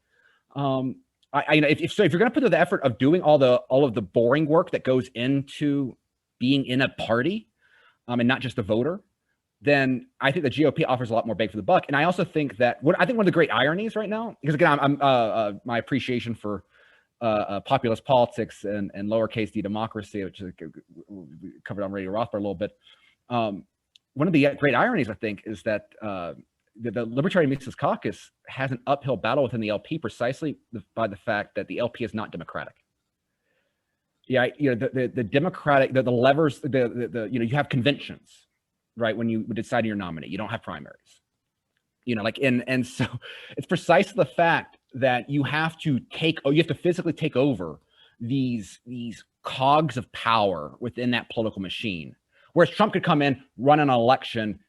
If you're going to put the effort of doing all of the boring work that goes into being in a party, and not just a voter, then I think the GOP offers a lot more bang for the buck. And I also think that one of the great ironies right now, because again, I'm my appreciation for populist politics and lowercase d democracy, which is covered on Radio Rothbard a little bit. One of the great ironies, I think, is that the Libertarian Mises Caucus has an uphill battle within the LP precisely by the fact that the LP is not democratic. The democratic, the levers, you have conventions, right? When you decide your nominee, you don't have primaries, and so it's precisely the fact that you have to physically take over these cogs of power within that political machine. Whereas Trump could come in, run an election,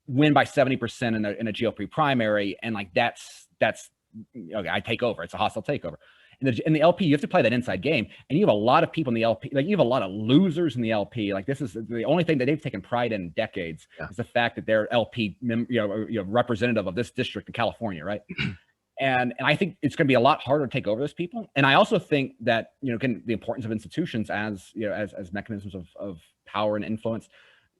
win by 70% in a GOP primary, and like that's okay, I take over. It's a hostile takeover. In the LP, you have to play that inside game, and you have a lot of people in the LP. Like, you have a lot of losers in the LP. Like, this is the only thing that they've taken pride in decades is the fact that they're LP, representative of this district in California, right? And I think it's going to be a lot harder to take over those people. And I also think that, again, the importance of institutions as mechanisms of power and influence,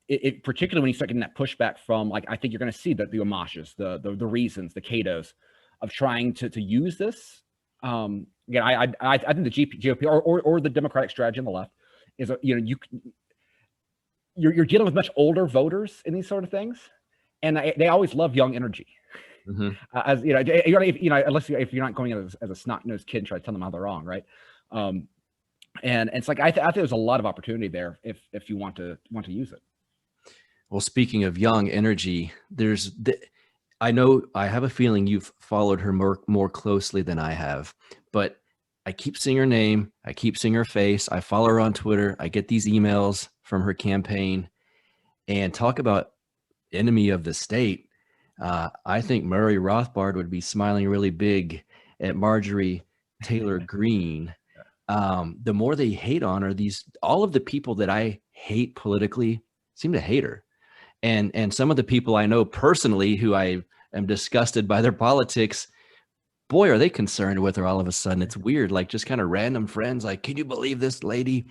it particularly when you start getting that pushback from, like, I think you're going to see the Amashes, the Reasons, the Catos of trying to use this. Again, I think the GOP or the Democratic strategy on the left is, you're dealing with much older voters in these sort of things, and they always love young energy. Mm-hmm. Unless if you're not going as a snot-nosed kid and try to tell them how they're wrong, right? And it's like I think there's a lot of opportunity there if you want to use it. Well, speaking of young energy, I know, I have a feeling you've followed her more closely than I have, but I keep seeing her name, I keep seeing her face, I follow her on Twitter, I get these emails from her campaign, and talk about enemy of the state. I think Murray Rothbard would be smiling really big at Marjorie Taylor Greene. The more they hate on her, all of the people that I hate politically seem to hate her. And some of the people I know personally who I am disgusted by their politics, boy, are they concerned with her all of a sudden. It's weird, like just kind of random friends, like, can you believe this lady?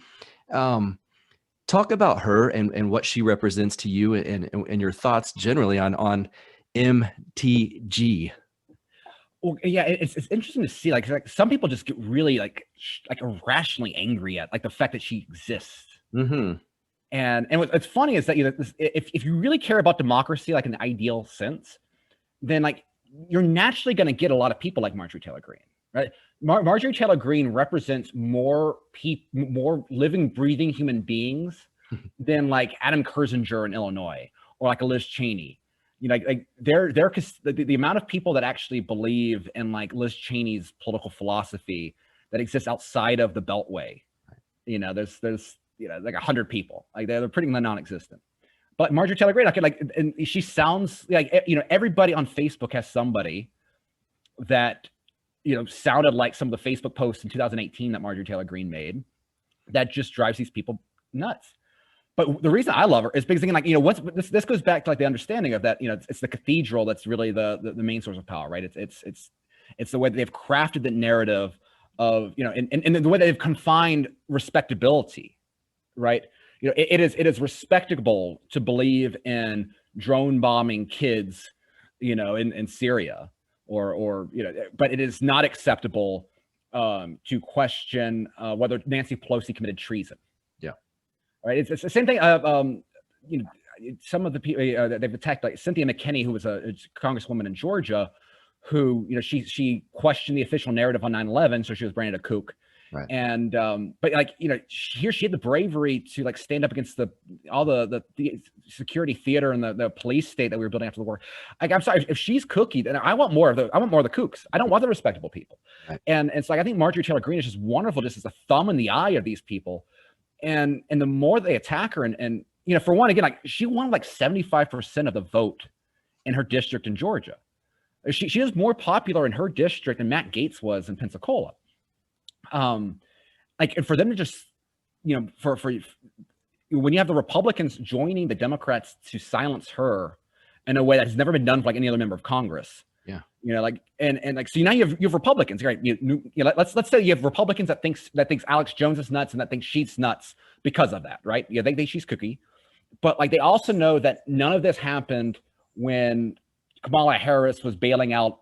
Talk about her and what she represents to you and your thoughts generally on MTG. Well, yeah, it's interesting to see, like some people just get really like irrationally angry at like the fact that she exists. Mm-hmm. And what's funny is that, if you really care about democracy, like in the ideal sense, then like you're naturally going to get a lot of people like Marjorie Taylor Greene, right? Marjorie Taylor Greene represents more living, breathing human beings than like Adam Kersinger in Illinois or like a Liz Cheney. The amount of people that actually believe in like Liz Cheney's political philosophy that exists outside of the Beltway, there's like 100 people, like they're pretty non-existent. But Marjorie Taylor Greene, and she sounds like, everybody on Facebook has somebody that, sounded like some of the Facebook posts in 2018 that Marjorie Taylor Greene made that just drives these people nuts. But the reason I love her is because, again, like, this goes back to like the understanding of that, it's the cathedral that's really the main source of power, right? It's the way that they've crafted the narrative of, and the way that they've confined respectability, right? it is respectable to believe in drone bombing kids, in Syria or but it is not acceptable to question whether Nancy Pelosi committed treason. Yeah. Right. It's the same thing. Some of the people they've attacked, like Cynthia McKinney, who was a congresswoman in Georgia, who she questioned the official narrative on 9/11, so she was branded a kook. Right. And but here she had the bravery to stand up against all the security theater and the police state that we were building after the war. I'm sorry, if she's kooky, then I want more of the kooks. I don't want the respectable people. Right. And it's I think Marjorie Taylor Greene is just wonderful, just as a thumb in the eye of these people. And the more they attack her, and for one, again, she won 75% of the vote in her district in Georgia. She is more popular in her district than Matt Gaetz was in Pensacola. And for them to just, for when you have the Republicans joining the Democrats to silence her in a way that has never been done for any other member of Congress. Yeah. So now you have Republicans, right? Let's say you have Republicans that thinks Alex Jones is nuts and that thinks she's nuts because of that, right? Yeah, they think she's kooky, but they also know that none of this happened when Kamala Harris was bailing out,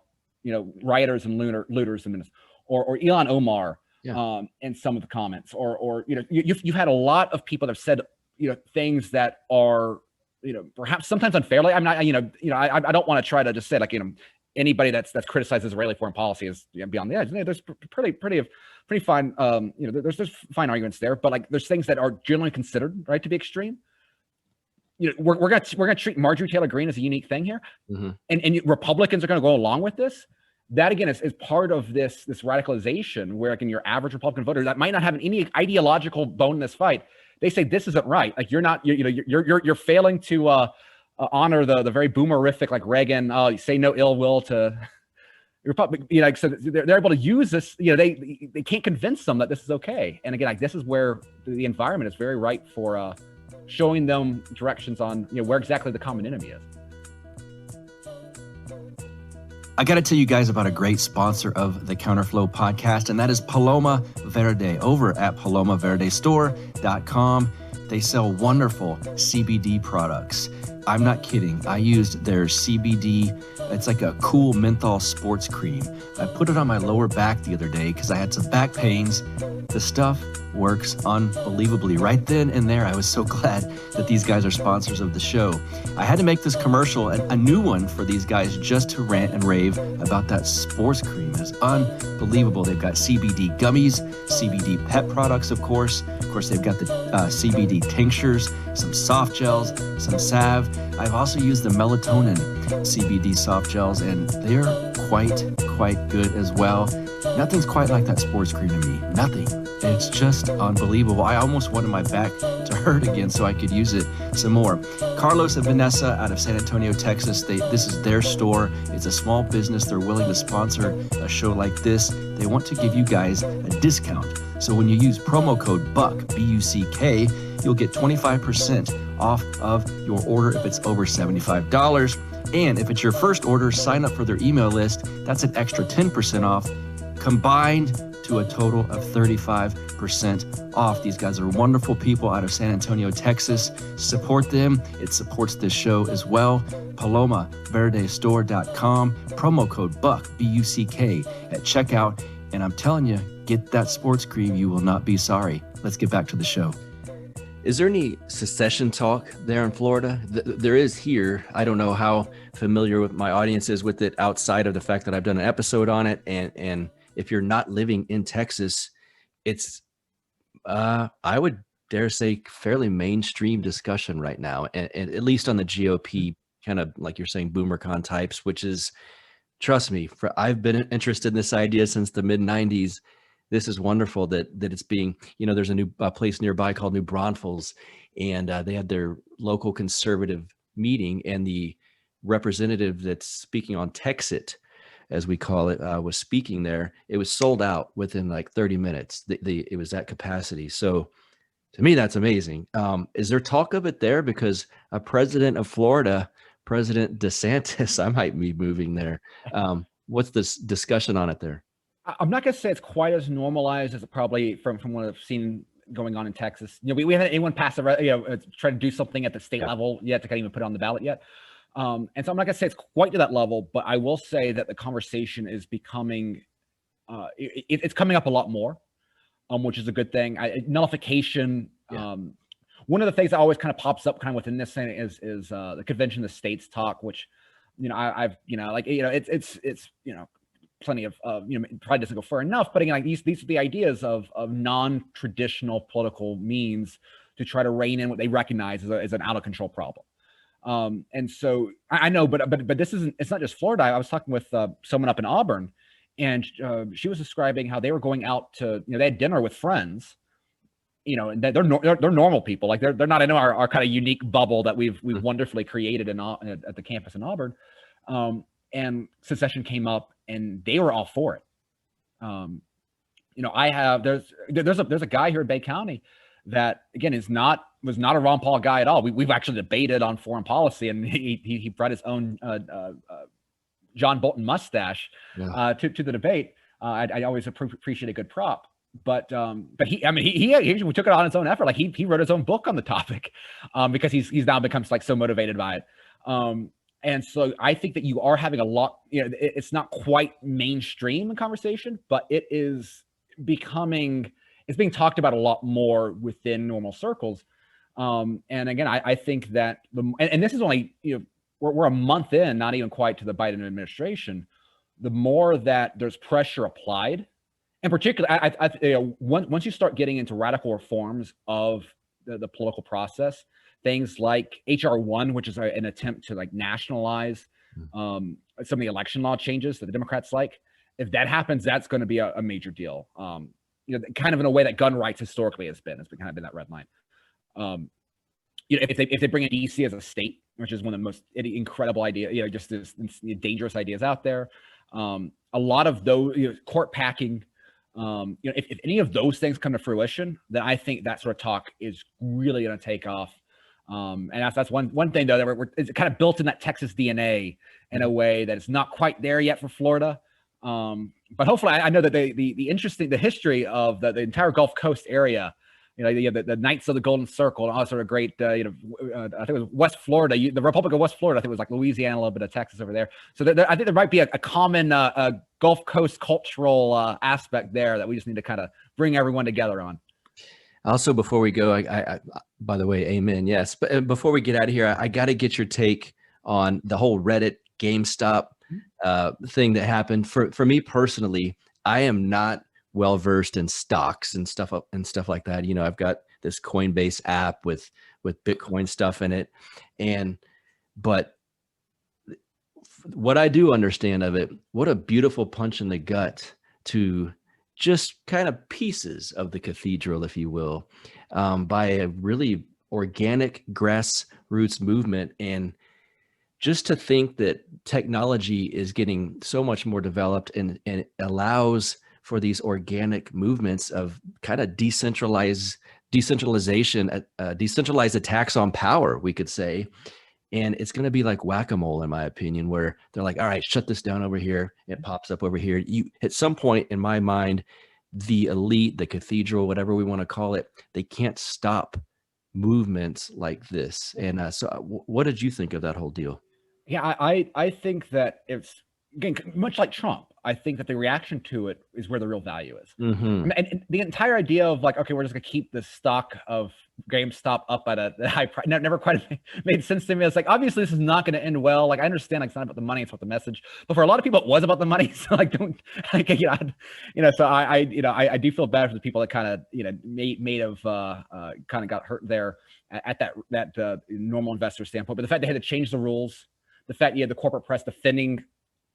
rioters and looters and or Ilhan Omar. Yeah. In some of the comments, or you've had a lot of people that have said things that are perhaps sometimes unfairly. I'm not I don't want to try to just say anybody that's criticized Israeli foreign policy is beyond the edge. There's pretty fine there's fine arguments there, but there's things that are generally considered right to be extreme. We're gonna treat Marjorie Taylor Greene as a unique thing here, mm-hmm. and Republicans are gonna go along with this. That again is part of this radicalization where your average Republican voter that might not have any ideological bone in this fight, they say this isn't right. You're failing to honor the very boomerific Reagan say no ill will to Republic. So they're able to use this. They can't convince them that this is okay. And again, this is where the environment is very ripe for showing them directions on where exactly the common enemy is. I got to tell you guys about a great sponsor of the Counterflow podcast, and that is Paloma Verde over at palomaverdestore.com. They sell wonderful CBD products. I'm not kidding. I used their CBD. It's like a cool menthol sports cream. I put it on my lower back the other day because I had some back pains. The stuff works unbelievably. Right then and there, I was so glad that these guys are sponsors of the show. I had to make this commercial, a new one for these guys, just to rant and rave about that sports cream. It's unbelievable. They've got CBD gummies, CBD pet products, of course. Of course, they've got the CBD tinctures, some soft gels, some salve. I've also used the melatonin CBD soft gels, and they're quite good as well. Nothing's quite like that sports cream to me. Nothing. It's just unbelievable. I almost wanted my back to hurt again so I could use it some more. Carlos and Vanessa out of San Antonio, Texas, this is their store. It's a small business. They're willing to sponsor a show like this. They want to give you guys a discount. So when you use promo code BUCK, B-U-C-K, you'll get 25% off of your order if it's over $75. And if it's your first order, sign up for their email list. That's an extra 10% off, combined to a total of 35% off. These guys are wonderful people out of San Antonio, Texas. Support them. It supports this show as well. PalomaVerdeStore.com. Promo code BUCK, B-U-C-K, at checkout. And I'm telling you, get that sports cream. You will not be sorry. Let's get back to the show. Is there any secession talk there in Florida? There is here. I don't know how familiar with my audience is with it outside of the fact that I've done an episode on it. And if you're not living in Texas, it's, I would dare say, fairly mainstream discussion right now. And at least on the GOP, kind of like you're saying, BoomerCon types, which is, trust me, I've been interested in this idea since the mid-90s. This is wonderful that it's being, there's a new place nearby called New Braunfels, and they had their local conservative meeting, and the representative that's speaking on Texit, as we call it, was speaking there. It was sold out within like 30 minutes. It was at capacity. So to me, that's amazing. Is there talk of it there? Because a president of Florida, President DeSantis, I might be moving there. What's this discussion on it there? I'm not going to say it's quite as normalized as it probably from what I've seen going on in Texas. We haven't had anyone pass try to do something at the state level yet to kind of even put it on the ballot yet. And so I'm not gonna say it's quite to that level, but I will say that the conversation is becoming, it's coming up a lot more, which is a good thing. Nullification. One of the things that always kind of pops up kind of within this thing is the convention of states talk, which, it's plenty of, probably doesn't go far enough, but again, like these are the ideas of non-traditional political means to try to rein in what they recognize as an out of control problem. And so I know, but it's not just Florida. I was talking with someone up in Auburn, and she was describing how they were going out to, they had dinner with friends, and they're normal people. Like they're not in our kind of unique bubble that we've wonderfully created at the campus in Auburn. And secession came up, and they were all for it. There's a guy here in Bay County that, again, was not a Ron Paul guy at all. We've actually debated on foreign policy, and he brought his own John Bolton mustache to the debate. I always appreciate a good prop, but he took it on his own effort. Like he wrote his own book on the topic because he's now becomes like so motivated by it. And so I think that you are having a lot, it's not quite mainstream in conversation, but it is it's being talked about a lot more within normal circles. And again, I think that and this is only, we're a month in, not even quite to the Biden administration. The more that there's pressure applied, in particular, once you start getting into radical reforms of the political process, things like HR 1, which is an attempt to like nationalize some of the election law changes that the Democrats like. If that happens, that's going to be a major deal. Kind of in a way that gun rights historically has been kind of been that red line. If they bring in DC as a state, which is one of the most incredible ideas, just this dangerous ideas out there. A lot of those, court packing. If any of those things come to fruition, then I think that sort of talk is really going to take off. And that's one thing though that it's kind of built in that Texas DNA in a way that it's not quite there yet for Florida. But hopefully, I know that the history of the entire Gulf Coast area, the Knights of the Golden Circle, and all sort of great, I think it was West Florida, the Republic of West Florida. I think it was like Louisiana, a little bit of Texas over there. So I think there might be a common Gulf Coast cultural aspect there that we just need to kind of bring everyone together on. Also, before we go, I by the way, amen. Yes. But before we get out of here, I got to get your take on the whole Reddit GameStop thing that happened. For me personally, I am not well versed in stocks and stuff like that. I've got this Coinbase app with Bitcoin stuff in it, but what I do understand of it, what a beautiful punch in the gut to just kind of pieces of the cathedral, if you will, by a really organic grassroots movement. And just to think that technology is getting so much more developed and it allows for these organic movements of kind of decentralized attacks on power, we could say. And it's going to be like whack-a-mole, in my opinion, where they're like, all right, shut this down over here. It pops up over here. At some point in my mind, the elite, the cathedral, whatever we want to call it, they can't stop movements like this. And so what did you think of that whole deal? Yeah, I think that it's, again, much like Trump, I think that the reaction to it is where the real value is. Mm-hmm. And the entire idea of like, okay, we're just going to keep the stock of GameStop up at a high price never quite made sense to me. It's like, obviously this is not going to end well. Like, I understand like it's not about the money, it's about the message. But for a lot of people, it was about the money. So like, so I do feel bad for the people that kind of, may have kind of got hurt there at that normal investor standpoint. But the fact they had to change the rules, the fact you had the corporate press defending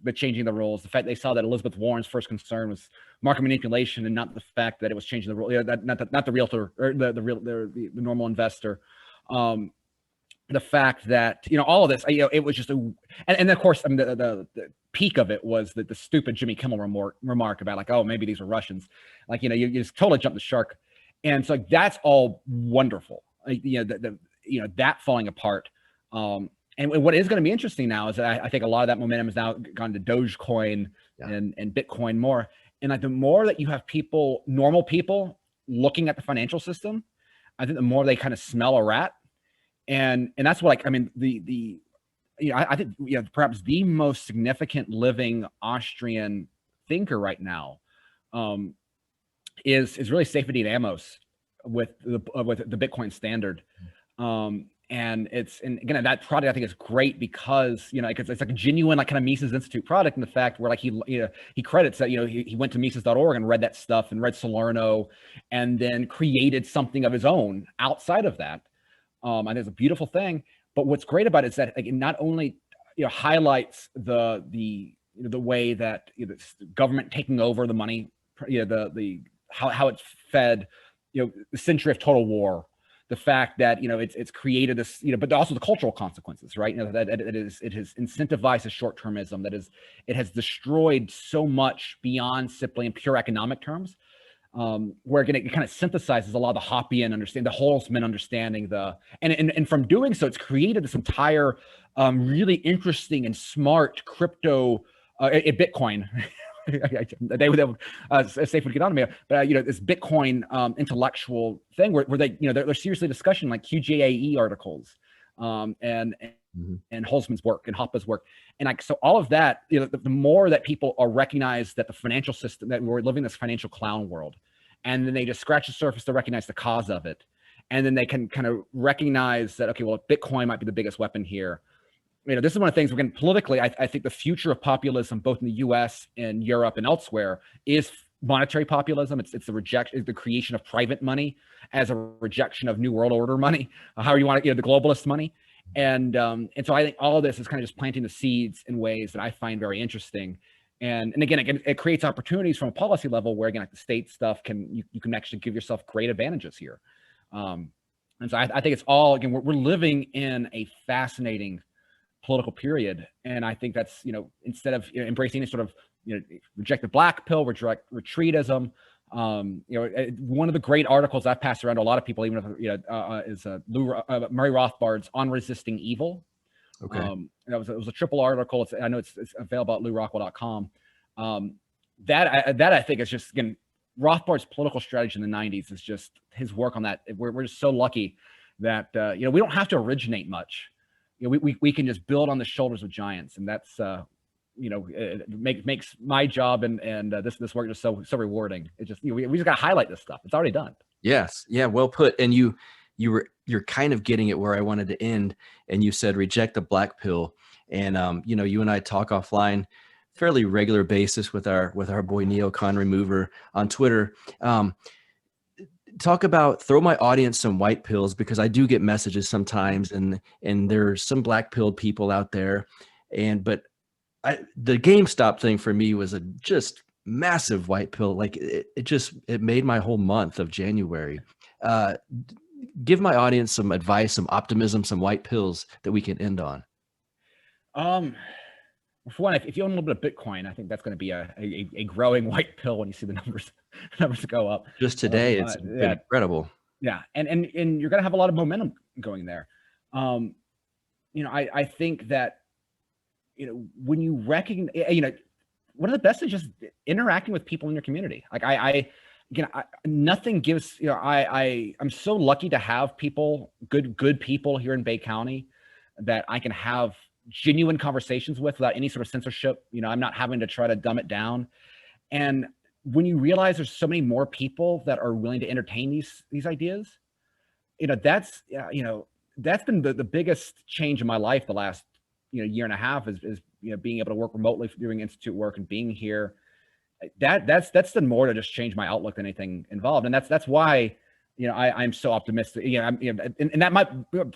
the changing the rules, the fact they saw that Elizabeth Warren's first concern was market manipulation and not the fact that it was changing the rule, not the realtor or the normal investor. The fact that, all of this, it was just and of course, I mean, the peak of it was the stupid Jimmy Kimmel remark about like, oh, maybe these are Russians. Like, you just totally jumped the shark. And so like, that's all wonderful. Like, that falling apart. And what is going to be interesting now is that I think a lot of that momentum has now gone to Dogecoin and Bitcoin more. And like the more that you have people, normal people, looking at the financial system, I think the more they kind of smell a rat. And that's what, like, I mean, I think, perhaps the most significant living Austrian thinker right now is really Seyfedin Amos with the Bitcoin Standard. And again, that product I think is great because, it's like a genuine, like, kind of Mises Institute product, in the fact where, like, he credits that, he went to Mises.org and read that stuff and read Salerno and then created something of his own outside of that. And it's a beautiful thing. But what's great about it is that, like, it not only, highlights the way that the government taking over the money, how it's fed, the century of total war, the fact that it's created this, but also the cultural consequences, right? That it has incentivized short-termism, it has destroyed so much beyond simply in pure economic terms, where again it kind of synthesizes a lot of the Hoppian understanding, the Holzman understanding, and from doing so, it's created this entire really interesting and smart crypto Bitcoin. They would safe would get on me, but this Bitcoin intellectual thing where they they're seriously discussing like QJAE articles, and Holzman's work and Hoppe's work, and so all of that, the more that people are recognized that the financial system, that we're living this financial clown world, and then they just scratch the surface to recognize the cause of it, and then they can kind of recognize that, okay, well, Bitcoin might be the biggest weapon here. This is one of the things, again, politically, I think the future of populism, both in the U.S. and Europe and elsewhere, is monetary populism. It's the creation of private money as a rejection of New World Order money, however you want to, the globalist money. And so I think all of this is kind of just planting the seeds in ways that I find very interesting. And again, it creates opportunities from a policy level where, again, like the state stuff you can actually give yourself great advantages here. And so I think it's all, again, we're living in a fascinating political period, and I think that's instead of embracing any sort of reject the black pill, retreatism, one of the great articles I've passed around to a lot of people, even if is Murray Rothbard's On Resisting Evil. Okay, it was a triple article. I know it's available at LouRockwell.com. That I think is just, again, Rothbard's political strategy in the 90s is just his work on that. We're just so lucky that we don't have to originate much. We can just build on the shoulders of giants, and that's it makes my job and this work just so rewarding. It just we just got to highlight this stuff. It's already done. Yes, yeah, well put. And you're kind of getting it where I wanted to end, and you said reject the black pill. And you and I talk offline fairly regular basis with our boy Neocon Remover on Twitter. Talk about, throw my audience some white pills, because I do get messages sometimes, and there's some black pilled people out there, but the GameStop thing for me was a just massive white pill. Like it made my whole month of January. Give my audience some advice, some optimism, some white pills that we can end on. For one, if you own a little bit of Bitcoin, I think that's going to be a growing white pill when you see the numbers go up. Just today, it's been incredible. Yeah, and you're going to have a lot of momentum going there. I think that when you recognize, one of the best is just interacting with people in your community. Like nothing gives. I'm so lucky to have people, good people here in Bay County, that I can have genuine conversations without any sort of censorship. I'm not having to try to dumb it down. And when you realize there's so many more people that are willing to entertain these ideas, that's been the biggest change in my life the last year and a half is being able to work remotely, doing institute work, and being here. That's done more to just change my outlook than anything involved. And that's why I'm so optimistic. And that might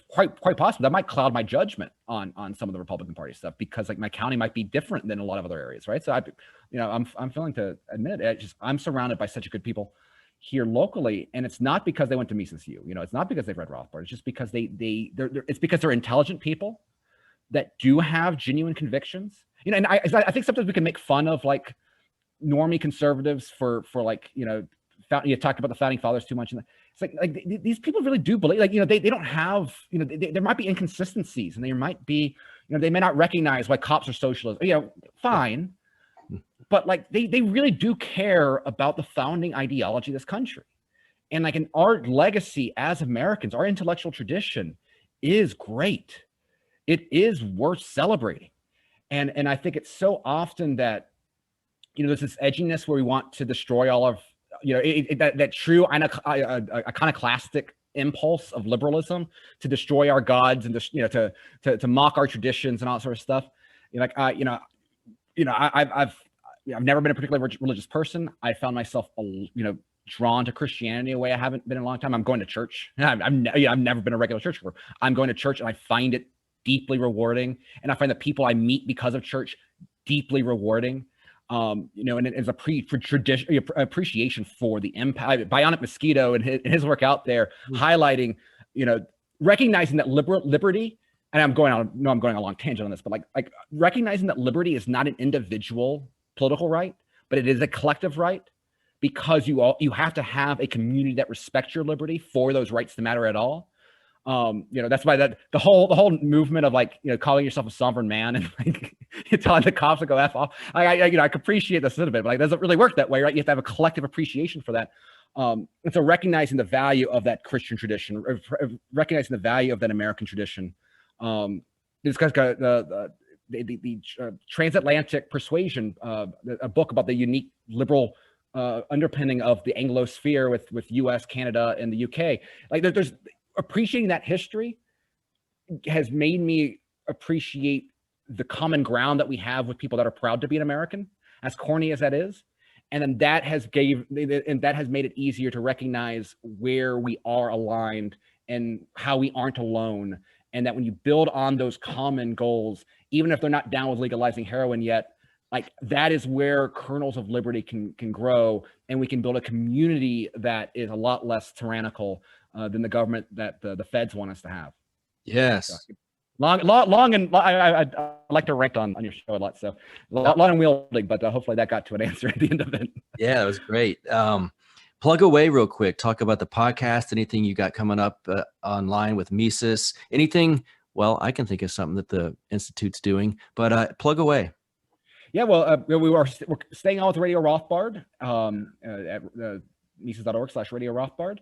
quite possibly that might cloud my judgment on some of the Republican Party stuff, because like my county might be different than a lot of other areas, right? So I'm feeling to admit it. I'm surrounded by such good people here locally, and it's not because they went to Mises U. It's not because they've read Rothbard. It's just because it's because they're intelligent people that do have genuine convictions. And I think sometimes we can make fun of like normie conservatives for like you talk about the founding fathers too much, and it's like these people really do believe, like they don't have there might be inconsistencies, and there might be they may not recognize why cops are socialists. Fine, but like they really do care about the founding ideology of this country, And like in our legacy as Americans, our intellectual tradition is great. It is worth celebrating. And I think it's so often that, there's this edginess where we want to destroy all of, that true iconoclastic impulse of liberalism to destroy our gods and just, to mock our traditions and all that sort of stuff. I've never been a particularly religious person. I found myself, drawn to Christianity in a way I haven't been in a long time. I'm going to church. I've never been a regular churchgoer. I'm going to church and I find it deeply rewarding. And I find the people I meet because of church deeply rewarding. And it's appreciation for the impact. Bionic Mosquito and his work out there highlighting, recognizing that liberty, and I'm going on a long tangent on this, but like recognizing that liberty is not an individual political right, but it is a collective right, because you have to have a community that respects your liberty for those rights to matter at all. That's why the whole movement of calling yourself a sovereign man and telling the cops to go F off. I can appreciate this a little bit, but it doesn't really work that way, right? You have to have a collective appreciation for that. And so recognizing the value of that Christian tradition, recognizing the value of that American tradition, because the Transatlantic Persuasion, a book about the unique liberal underpinning of the Anglosphere with US, Canada, and the UK. There's appreciating that history has made me appreciate the common ground that we have with people that are proud to be an American, as corny as that is. And then that has made it easier to recognize where we are aligned and how we aren't alone. And that when you build on those common goals, even if they're not down with legalizing heroin yet, that is where kernels of liberty can grow, and we can build a community that is a lot less tyrannical than the government that the feds want us to have. Yes. So, long, and I like to rant on your show a lot, so long and wielding, but hopefully that got to an answer at the end of it. Yeah, that was great. Plug away real quick. Talk about the podcast. Anything you got coming up online with Mises? Anything? Well, I can think of something that the Institute's doing, but plug away. Yeah, well, we're staying on with Radio Rothbard at Mises.org/Radio Rothbard.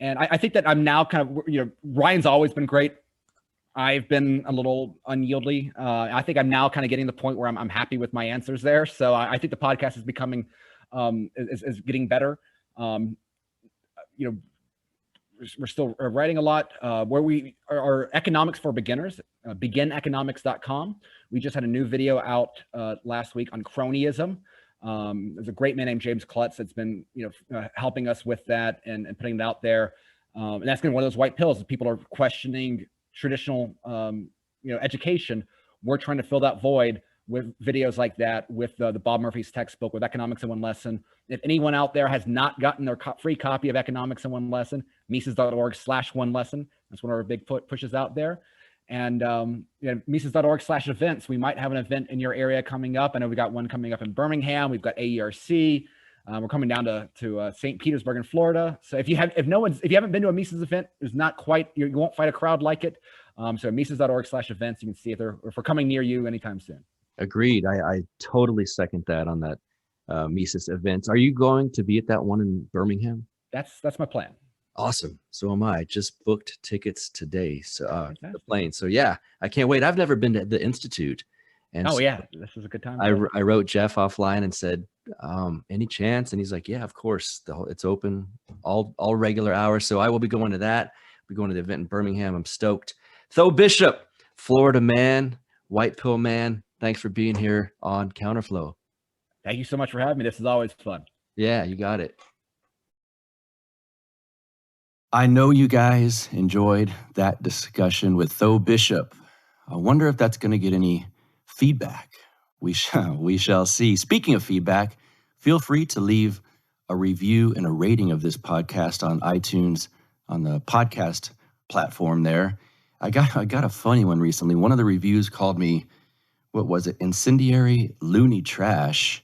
And I think that I'm now kind of, Ryan's always been great. I've been a little unyieldy. I think I'm now kind of getting to the point where I'm happy with my answers there. So I think the podcast is becoming, is getting better. We're still writing a lot. Where we are economics for beginners, begineconomics.com. We just had a new video out last week on cronyism. There's a great man named James Klutz that's been, helping us with that and putting it out there. And that's been one of those white pills that people are questioning traditional, education. We're trying to fill that void with videos like that, with the Bob Murphy's textbook, with Economics in One Lesson. If anyone out there has not gotten their free copy of Economics in One Lesson, Mises.org/one lesson. That's one of our big pushes out there. And Mises.org/events. We might have an event in your area coming up. I know we got one coming up in Birmingham. We've got AERC. We're coming down to St. Petersburg in Florida. So if you haven't been to a Mises event, there's not quite, you won't find a crowd like it. So Mises.org/events. You can see if we're coming near you anytime soon. Agreed. I totally second that on that Mises events. Are you going to be at that one in Birmingham? That's my plan. Awesome. So am I. Just booked tickets today. So the plane. So yeah, I can't wait. I've never been to the Institute. And this is a good time. I wrote Jeff offline and said, any chance? And he's like, yeah, of course. It's open all regular hours. So I will be going to that. Be going to the event in Birmingham. I'm stoked. Tho Bishop, Florida man, white pill man. Thanks for being here on Counterflow. Thank you so much for having me. This is always fun. Yeah, you got it. I know you guys enjoyed that discussion with Tho Bishop. I wonder if that's going to get any feedback. We shall see. Speaking of feedback, feel free to leave a review and a rating of this podcast on iTunes, on the podcast platform there. I got a funny one recently. One of the reviews called me, what was it? Incendiary loony trash.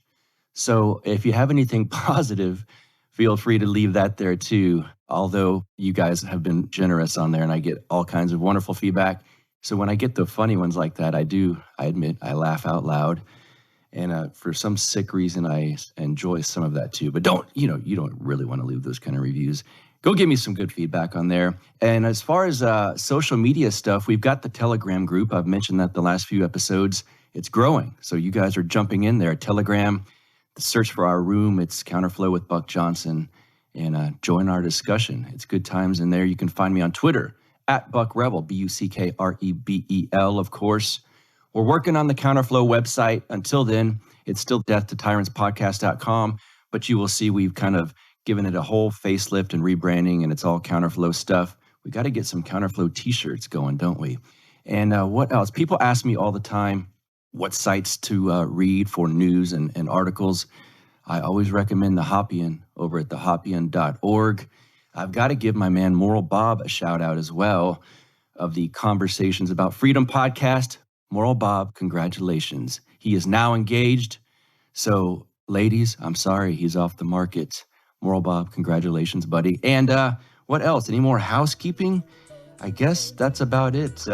So if you have anything positive, feel free to leave that there too. Although you guys have been generous on there and I get all kinds of wonderful feedback. So when I get the funny ones like that, I admit, I laugh out loud. And for some sick reason, I enjoy some of that too. But you don't really want to leave those kind of reviews. go give me some good feedback on there. And as far as social media stuff, we've got the Telegram group. I've mentioned that the last few episodes. It's growing. So you guys are jumping in there. Telegram, the search for our room. It's Counterflow with Buck Johnson. And join our discussion. It's good times in there. You can find me on Twitter at Buck Rebel, BuckRebel, of course. We're working on the Counterflow website. Until then, it's still death-to-tyrantspodcast.com, but you will see we've kind of given it a whole facelift and rebranding, and it's all Counterflow stuff. We got to get some Counterflow t-shirts going, don't we? And what else? People ask me all the time what sites to read for news and articles. I always recommend the Hoppian over at thehoppian.org. I've got to give my man Moral Bob a shout out as well of the Conversations About Freedom podcast. Moral Bob, congratulations. He is now engaged. So ladies, I'm sorry, he's off the market. Moral Bob, congratulations, buddy. And what else? Any more housekeeping? I guess that's about it.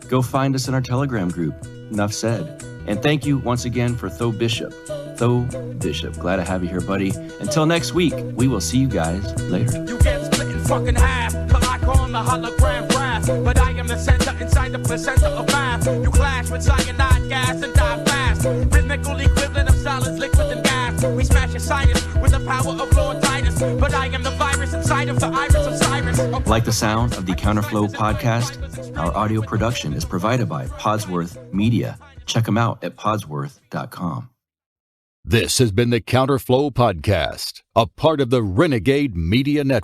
Go find us in our Telegram group. Enough said. And thank you once again for Tho Bishop. Tho Bishop, glad to have you here, buddy. Until next week, we will see you guys later. You get split in fucking half, till I call him the hologram graph. But I am the center inside the placenta of math. You clash with cyanide gas and die fast. Rhythmical equivalent of solids, liquid, and gas. We smash your sinus with the power of Lord Titus. But I am the virus inside of the iris of Cyrus. Like the sound of the Counterflow podcast? Our audio production is provided by Podsworth Media. Check them out at podsworth.com. This has been the Counterflow Podcast, a part of the Renegade Media Network.